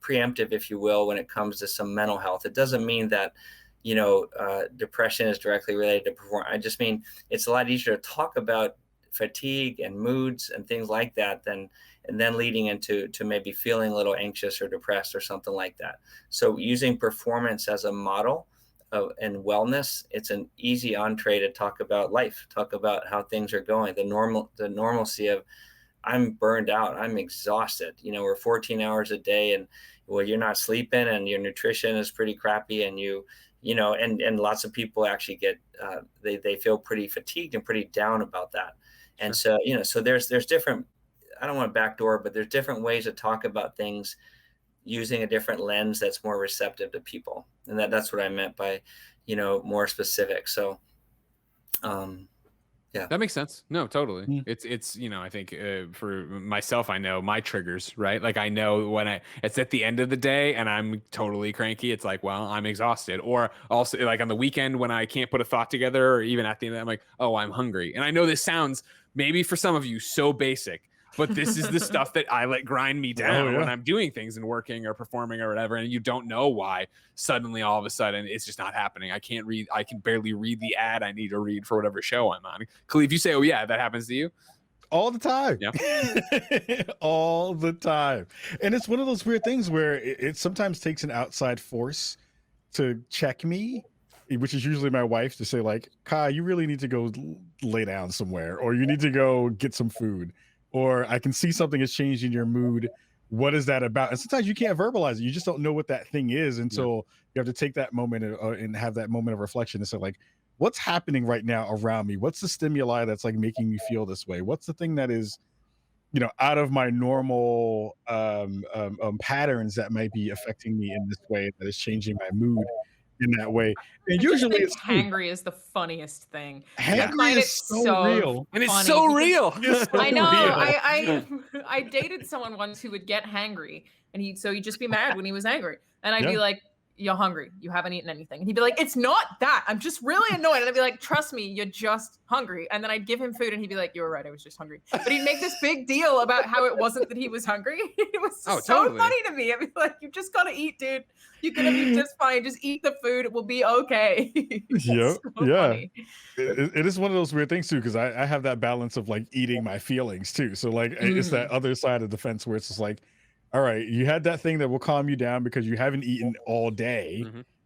preemptive, if you will, when it comes to some mental health. It doesn't mean that, depression is directly related to performance. I just mean it's a lot easier to talk about fatigue and moods and things like that and then leading into maybe feeling a little anxious or depressed or something like that. So using performance as a model and wellness, it's an easy entree to talk about life, talk about how things are going, the normalcy of, I'm burned out, I'm exhausted. We're 14 hours a day, and you're not sleeping, and your nutrition is pretty crappy, and and lots of people actually get they feel pretty fatigued and pretty down about that. And so so there's different, I don't want to backdoor, but there's different ways to talk about things using a different lens that's more receptive to people. And that's what I meant by more specific. So Yeah. That makes sense. No, totally. Mm. It's I think for myself, I know my triggers, right? Like I know when it's at the end of the day and I'm totally cranky. It's like, well, I'm exhausted. Or also like on the weekend when I can't put a thought together, or even at the end of that, I'm like, oh, I'm hungry. And I know this sounds maybe for some of you so basic, but this is the stuff that I let grind me down when I'm doing things and working or performing or whatever. And you don't know why suddenly all of a sudden it's just not happening. I can barely read the ad I need to read for whatever show I'm on. Khalif, you say, oh yeah, that happens to you? All the time. Yeah. All the time. And it's one of those weird things where it sometimes takes an outside force to check me, which is usually my wife, to say like, Kai, you really need to go lay down somewhere, or you need to go get some food, or I can see something has changed in your mood. What is that about? And sometimes you can't verbalize it. You just don't know what that thing is until you have to take that moment and have that moment of reflection and say like, what's happening right now around me? What's the stimuli that's like making me feel this way? What's the thing that is, out of my normal patterns that might be affecting me in this way, that is changing my mood in that way? And I just usually think it's hangry is the funniest thing. hangry is so real. And it's funny so because- real. It's so I know. real. I dated someone once who would get hangry, and he'd just be mad when he was angry, and I'd be Yeah. like, "You're hungry. You haven't eaten anything." And he'd be like, "It's not that. I'm just really annoyed." And I'd be like, "Trust me, you're just hungry." And then I'd give him food, and he'd be like, "You were right. I was just hungry." But he'd make this big deal about how it wasn't that he was hungry. It was Oh, so totally. funny to me. I'd be like, "You just gotta eat, dude. You're gonna be just fine. Just eat the food. It will be okay." Yep. So funny. It is one of those weird things too, because I have that balance of like eating my feelings too. So like it's that other side of the fence where it's just like, all right, you had that thing that will calm you down because you haven't eaten all day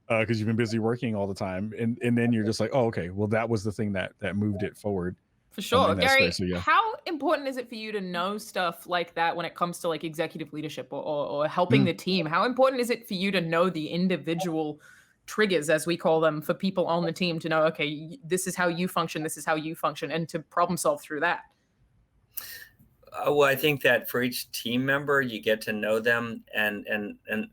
because you've been busy working all the time, and then you're just like, oh, okay, well that was the thing that moved it forward. For sure. in that Gary, space, so yeah. how important is it for you to know stuff like that when it comes to like executive leadership or helping the team? How important is it for you to know the individual triggers, as we call them, for people on the team to know, okay, this is how you function, this is how you function, and to problem solve through that? Well, I think that for each team member, you get to know them and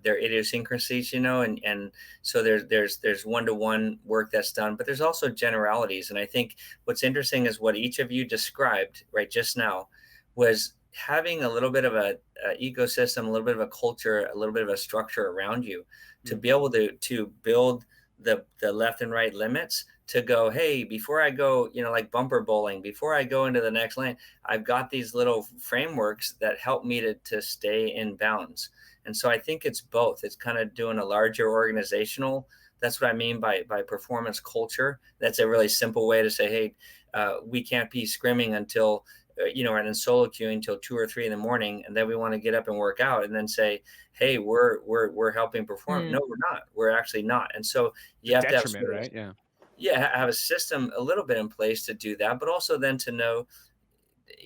their idiosyncrasies, and so there's one-to-one work that's done, but there's also generalities. And I think what's interesting is what each of you described right just now was having a little bit of a ecosystem, a little bit of a culture, a little bit of a structure around you to be able to build the left and right limits, to go, hey, before I go, like bumper bowling, before I go into the next lane, I've got these little frameworks that help me to stay in bounds. And so I think it's both. It's kind of doing a larger organizational. That's what I mean by performance culture. That's a really simple way to say, hey, we can't be scrimming until, and then solo queuing until 2 or 3 in the morning. And then we want to get up and work out and then say, hey, we're helping perform. No, we're not. We're actually not. And so you have to have sort of, right? have a system a little bit in place to do that, but also then to know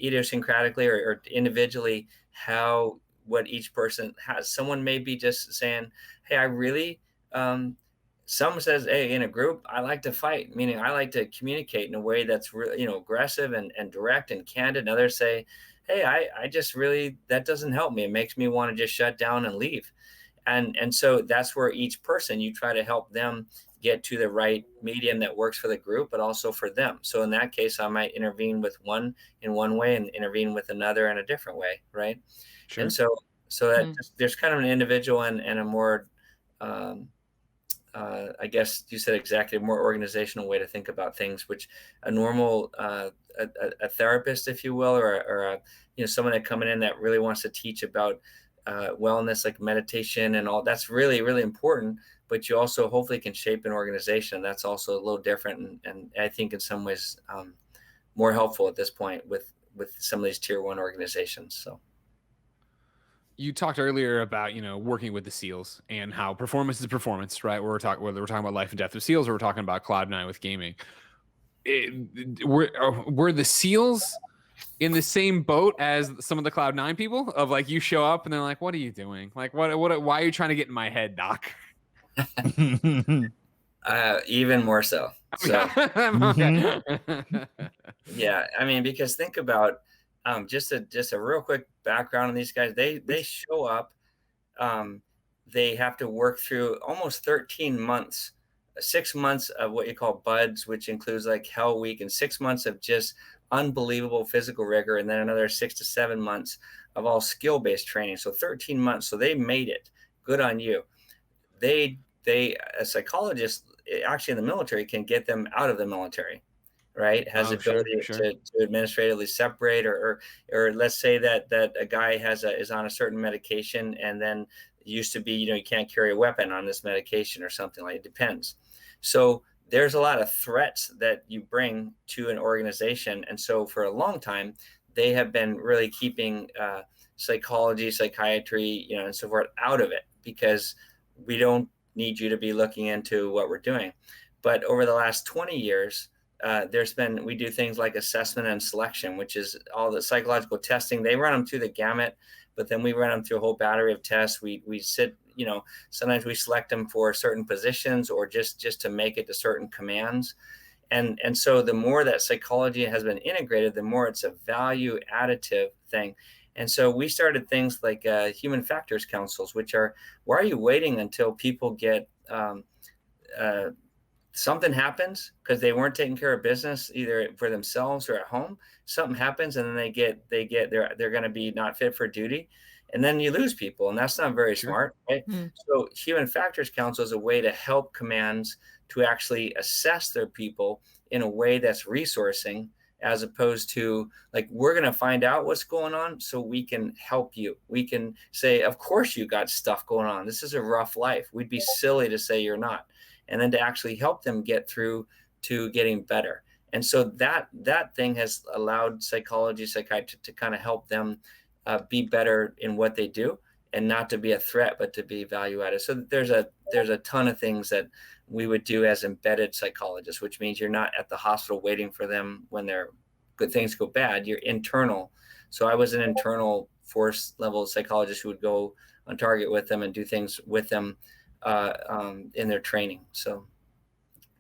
idiosyncratically or individually what each person has. Someone may be just saying, hey, I really, someone says, hey, in a group, I like to fight, meaning I like to communicate in a way that's really, aggressive and direct and candid. And others say, hey, I just really, that doesn't help me. It makes me want to just shut down and leave. And so that's where each person, you try to help them get to the right medium that works for the group, but also for them. So in that case, I might intervene with one in one way and intervene with another in a different way, right? Sure. And so that there's kind of an individual and a more, I guess you said executive, more organizational way to think about things, which a normal a therapist, if you will, or someone that coming in that really wants to teach about wellness, like meditation and all, that's really, really important. But you also hopefully can shape an organization. That's also a little different, and I think in some ways more helpful at this point with some of these tier 1 organizations. So you talked earlier about working with the SEALs and how performance is performance, right? Whether we're talking about life and death of SEALs, or we're talking about Cloud9 with gaming. Were the SEALs in the same boat as some of the Cloud9 people? Of like, you show up and they're like, "What are you doing? Like, why are you trying to get in my head, Doc?" Even more so. So yeah, I mean, because think about just a real quick background on these guys. They show up. They have to work through almost 13 months 6 months of what you call buds, which includes like Hell Week, and 6 months of just unbelievable physical rigor, and then another 6 to 7 months of all skill-based training. So 13 months. So they made it. Good on you. They a psychologist actually in the military can get them out of the military, right? Has the ability to administratively separate, or let's say that a guy is on a certain medication, and then it used to be, you can't carry a weapon on this medication or something. Like, it depends. So there's a lot of threats that you bring to an organization. And so for a long time, they have been really keeping psychology, psychiatry, and so forth out of it, because we don't need you to be looking into what we're doing. But over the last 20 years, we do things like assessment and selection, which is all the psychological testing. They run them through the gamut, but then we run them through a whole battery of tests. We sit, sometimes we select them for certain positions, or just to make it to certain commands. And so the more that psychology has been integrated, the more it's a value additive thing. And so we started things like human factors councils, which are, why are you waiting until people get something happens because they weren't taking care of business either for themselves or at home? Something happens, and then they're going to be not fit for duty, and then you lose people, and that's not very smart, right? So human factors council is a way to help commands to actually assess their people in a way that's resourcing, as opposed to like, we're going to find out what's going on so we can help you. We can say, of course you got stuff going on. This is a rough life. We'd be silly to say you're not. And then to actually help them get through to getting better. And so that thing has allowed psychology, psychiatry to kind of help them be better in what they do, and not to be a threat, but to be value added. So there's a ton of things that we would do as embedded psychologists, which means you're not at the hospital waiting for them when their good things go bad. You're internal. So I was an internal force level psychologist who would go on target with them and do things with them in their training. So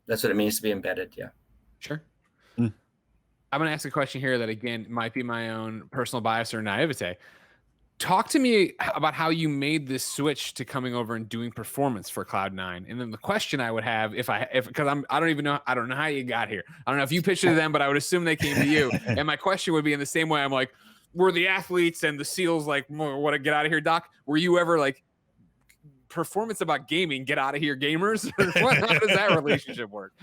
that's what it means to be embedded. Yeah. Sure. I'm going to ask a question here that, again, might be my own personal bias or naivete. Talk to me about how you made this switch to coming over and doing performance for Cloud9. And then the question I would have, because I don't know how you got here. I don't know if you pitched it to them, but I would assume they came to you. And my question would be in the same way. I'm like, were the athletes and the SEALs like, what, get out of here, Doc? Were you ever like, performance about gaming, get out of here, gamers? How does that relationship work?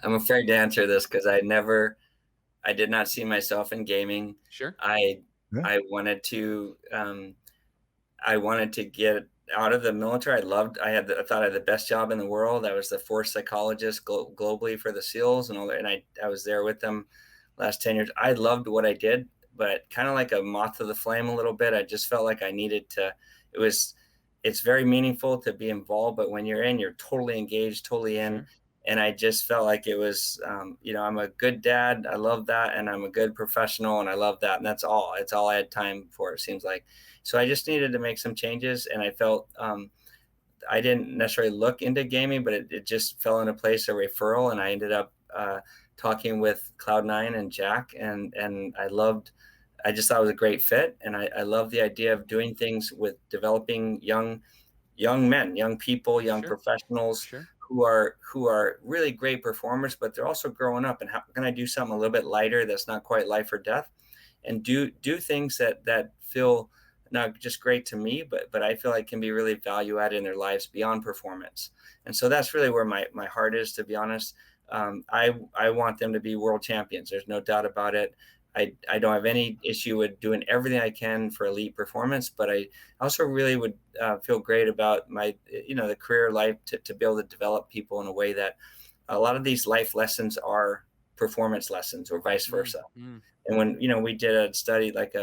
I'm afraid to answer this because I did not see myself in gaming. Sure. I wanted to get out of the military. I thought I had the best job in the world. I was the force psychologist globally for the SEALs and all that. And I was there with them last 10 years. I loved what I did, but kind of like a moth to the flame a little bit. I just felt like I needed to, it's very meaningful to be involved, but when you're in, you're totally engaged, totally in. Sure. And I just felt like it was, I'm a good dad. I love that. And I'm a good professional, and I love that. And that's all. It's all I had time for, it seems like. So I just needed to make some changes. And I felt I didn't necessarily look into gaming, but it just fell into place, a referral. And I ended up talking with Cloud9 and Jack. And I just thought it was a great fit. And I love the idea of doing things with developing young men, young people, young professionals. Sure. Who are really great performers, but they're also growing up. And how can I do something a little bit lighter that's not quite life or death, and do things that feel not just great to me, but I feel like can be really value added in their lives beyond performance. And so that's really where my heart is, to be honest. I want them to be world champions. There's no doubt about it. I don't have any issue with doing everything I can for elite performance, but I also really would feel great about my, the career life to be able to develop people in a way that a lot of these life lessons are performance lessons, or vice versa. Mm-hmm. And when, we did a study like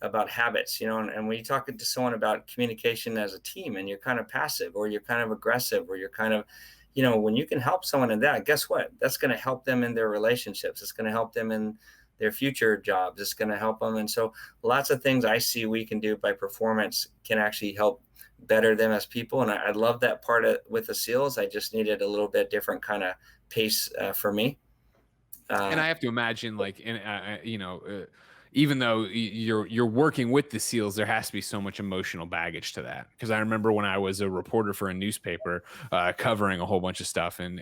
about habits, and when you talk to someone about communication as a team, and you're kind of passive, or you're kind of aggressive, or you're kind of, when you can help someone in that, guess what? That's going to help them in their relationships. It's going to help them in their future jobs. It's going to help them. And so lots of things I see we can do by performance can actually help better them as people. And I love that part with the SEALs. I just needed a little bit different kind of pace for me. And I have to imagine, like, even though you're working with the SEALs, there has to be so much emotional baggage to that. Because I remember when I was a reporter for a newspaper covering a whole bunch of stuff in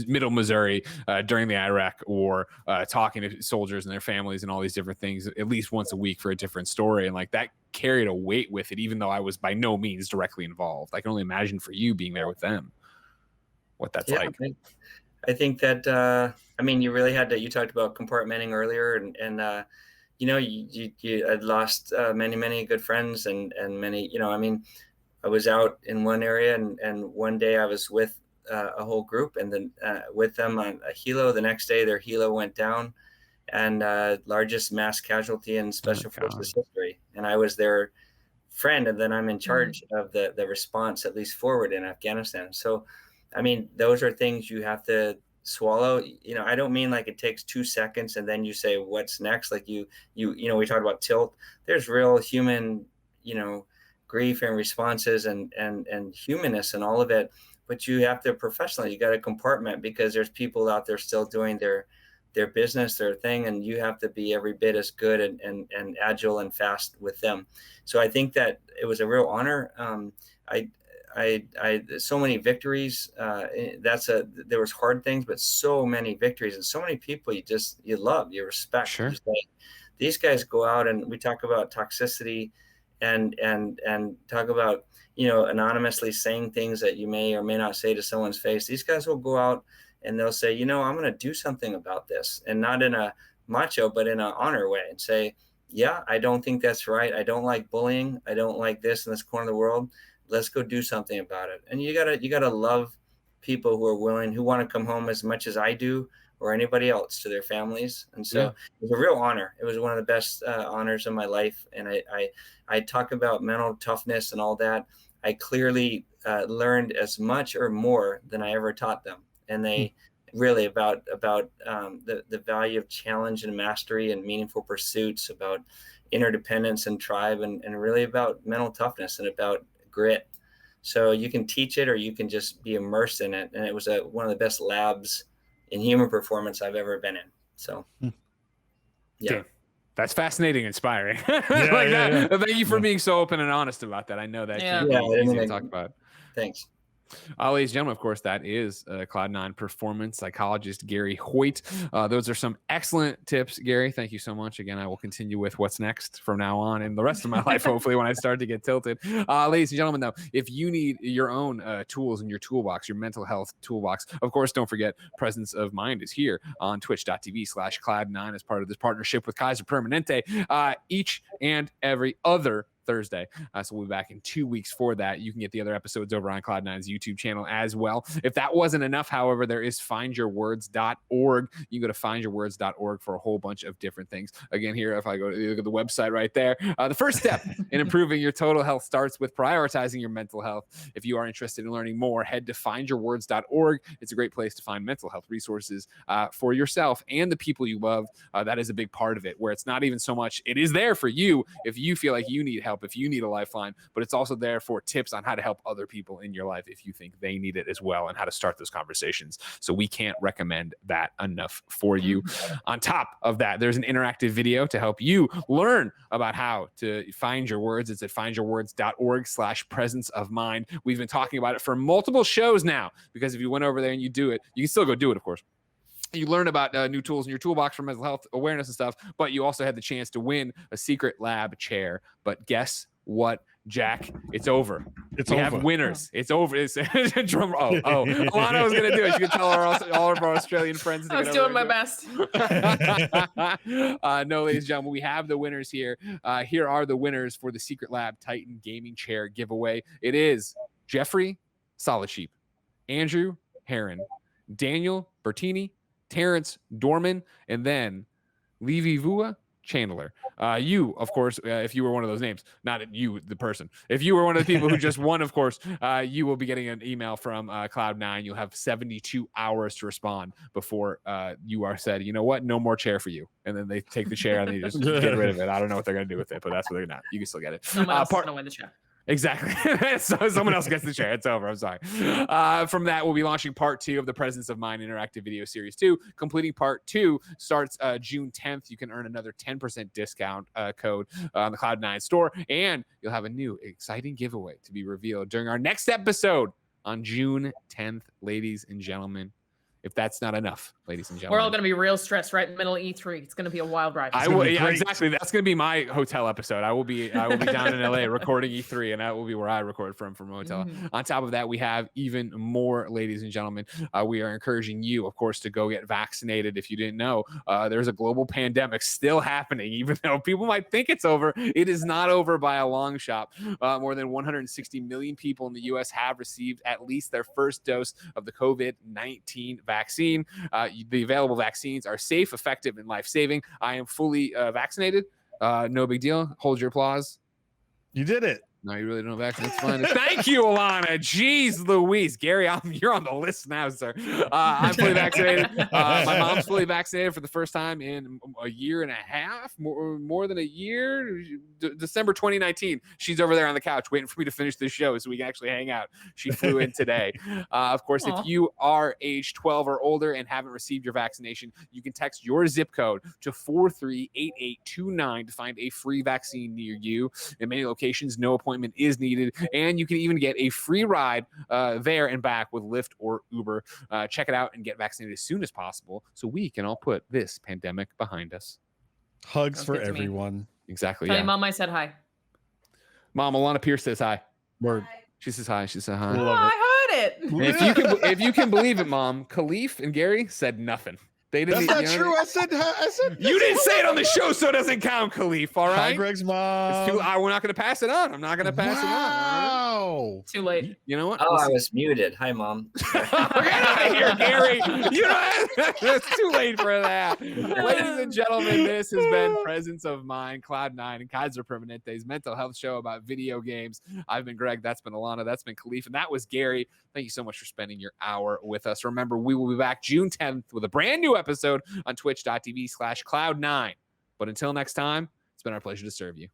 Middle Missouri during the Iraq War, talking to soldiers and their families and all these different things at least once a week for a different story, and like that carried a weight with it, even though I was by no means directly involved. I can only imagine for you being there with them what that's like. I think that I mean, you really had to. You talked about compartmenting earlier, and you know, you had lost many good friends and many. You know, I mean, I was out in one area, and one day I was with a whole group, and then with them on a helo. The next day, their helo went down, and largest mass casualty in Special Forces history. And I was their friend, and then I'm in charge of the response, at least forward in Afghanistan. So, I mean, those are things you have to swallow. You know, I don't mean like it takes 2 seconds and then you say what's next. Like you know, we talked about tilt. There's real human, you know, grief and responses and humanness and all of it. But you have to professionally, you got to compartment, because there's people out there still doing their business, their thing, and you have to be every bit as good and agile and fast with them. So I think that it was a real honor. I so many victories. There was hard things, but so many victories and so many people you love, you respect. Sure. These guys go out, and we talk about toxicity and talk about, you know, anonymously saying things that you may or may not say to someone's face. These guys will go out and they'll say, you know, I'm going to do something about this, and not in a macho, but in an honor way, and say, yeah, I don't think that's right. I don't like bullying. I don't like this in this corner of the world. Let's go do something about it. And you gotta love people who are willing, who want to come home as much as I do, or anybody else, to their families. And so it was a real honor. It was one of the best honors of my life. And I talk about mental toughness and all that. I clearly learned as much or more than I ever taught them. And they really about the value of challenge and mastery and meaningful pursuits, about interdependence and tribe, and really about mental toughness and about grit. So you can teach it, or you can just be immersed in it. And it was one of the best labs in human performance I've ever been in. So, yeah. Damn. That's fascinating, inspiring. Thank you for being so open and honest about that. I know that easy to talk about. Thanks. Ladies and gentlemen, of course, that is Cloud9 performance psychologist Gary Hoyt. Those are some excellent tips, Gary. Thank you so much. Again, I will continue with what's next from now on in the rest of my life, hopefully, when I start to get tilted. Ladies and gentlemen, though, if you need your own tools in your toolbox, your mental health toolbox, of course, don't forget Presence of Mind is here on twitch.tv/Cloud9 as part of this partnership with Kaiser Permanente each and every other Thursday. So we'll be back in 2 weeks for that. You can get the other episodes over on Cloud9's YouTube channel as well. If that wasn't enough, however, there is findyourwords.org. You can go to findyourwords.org for a whole bunch of different things. Again, here, if I go to look at the website right there, the first step in improving your total health starts with prioritizing your mental health. If you are interested in learning more, head to findyourwords.org. It's a great place to find mental health resources for yourself and the people you love. That is a big part of it, where it's not even so much, it is there for you if you feel like you need help, if you need a lifeline, but it's also there for tips on how to help other people in your life if you think they need it as well, and how to start those conversations. So we can't recommend that enough for you. On top of that, there's an interactive video to help you learn about how to find your words. It's at findyourwords.org/presence of mind. We've been talking about it for multiple shows now, because if you went over there and you do it, you can still go do it, of course. You learn about new tools in your toolbox for mental health awareness and stuff, but you also had the chance to win a secret lab chair. But guess what, Jack? It's over. We have winners. It's over. It's drum roll. Alana was going to do it. She could tell all of our Australian friends. I was doing my best. No, ladies and gentlemen, we have the winners here. Here are the winners for the Secret Lab Titan Gaming Chair giveaway. It is Jeffrey Solid Sheep, Andrew Heron, Daniel Bertini, Terrence Dorman, and then Levivua Chandler. You, of course, if you were one of those names, not you, the person, if you were one of the people who just won, of course, you will be getting an email from Cloud9. You'll have 72 hours to respond before you are said, you know what, no more chair for you. And then they take the chair and they just get rid of it. I don't know what they're going to do with it, but that's what they're not. You can still get it. Someone else is going to win the chair. Exactly. So someone else gets the chair. It's over. I'm sorry. From that, we'll be launching part 2 of the Presence of Mind interactive video series 2. Completing part 2 starts June 10th. You can earn another 10% discount code on the Cloud9 store, and you'll have a new exciting giveaway to be revealed during our next episode on June 10th, ladies and gentlemen. If that's not enough, ladies and gentlemen, we're all going to be real stressed right in the middle of E3. It's going to be a wild ride. Exactly. That's going to be my hotel episode. I will be down in LA recording E3, and that will be where I record from a hotel. On top of that, we have even more, ladies and gentlemen. We are encouraging you, of course, to go get vaccinated. If you didn't know, there's a global pandemic still happening, even though people might think it's over. It is not over by a long shot. More than 160 million people in the U.S. have received at least their first dose of the COVID-19 vaccine. The available vaccines are safe, effective, and life-saving. I am fully vaccinated. No big deal. Hold your applause. You did it. No, you really don't have access. It's fine. Thank you, Alana. Jeez Louise. Gary, you're on the list now, sir. I'm fully vaccinated. My mom's fully vaccinated for the first time in a year and a half, more than a year. December 2019. She's over there on the couch waiting for me to finish this show so we can actually hang out. She flew in today. Of course, if you are age 12 or older and haven't received your vaccination, you can text your zip code to 438829 to find a free vaccine near you. In many locations, no appointment is needed, and you can even get a free ride there and back with Lyft or Uber. Check it out and get vaccinated as soon as possible so we can all put this pandemic behind us. Hugs for everyone. Exactly. Tell your mom I said hi. Mom, Alana Pierce says hi. Word. She says hi. She said hi. Oh, I heard it. If you can believe it, Mom, Khalif and Gary said nothing. They didn't. That's not true. I said. You didn't say it on the show, so it doesn't count, Khalif. All right. Hi, Greg's mom. We're not going to pass it on. I'm not going to pass it on. Wow. Too late. You know what? Oh, I was muted. Hi, Mom. Get out of here, Gary. You know it's too late for that. Ladies and gentlemen, this has been Presence of Mind, Cloud9 and Kaiser Permanente's mental health show about video games. I've been Greg. That's been Alana. That's been Khalif, and that was Gary. Thank you so much for spending your hour with us. Remember, we will be back June 10th with a brand new episode on twitch.tv/Cloud9. But until next time, it's been our pleasure to serve you.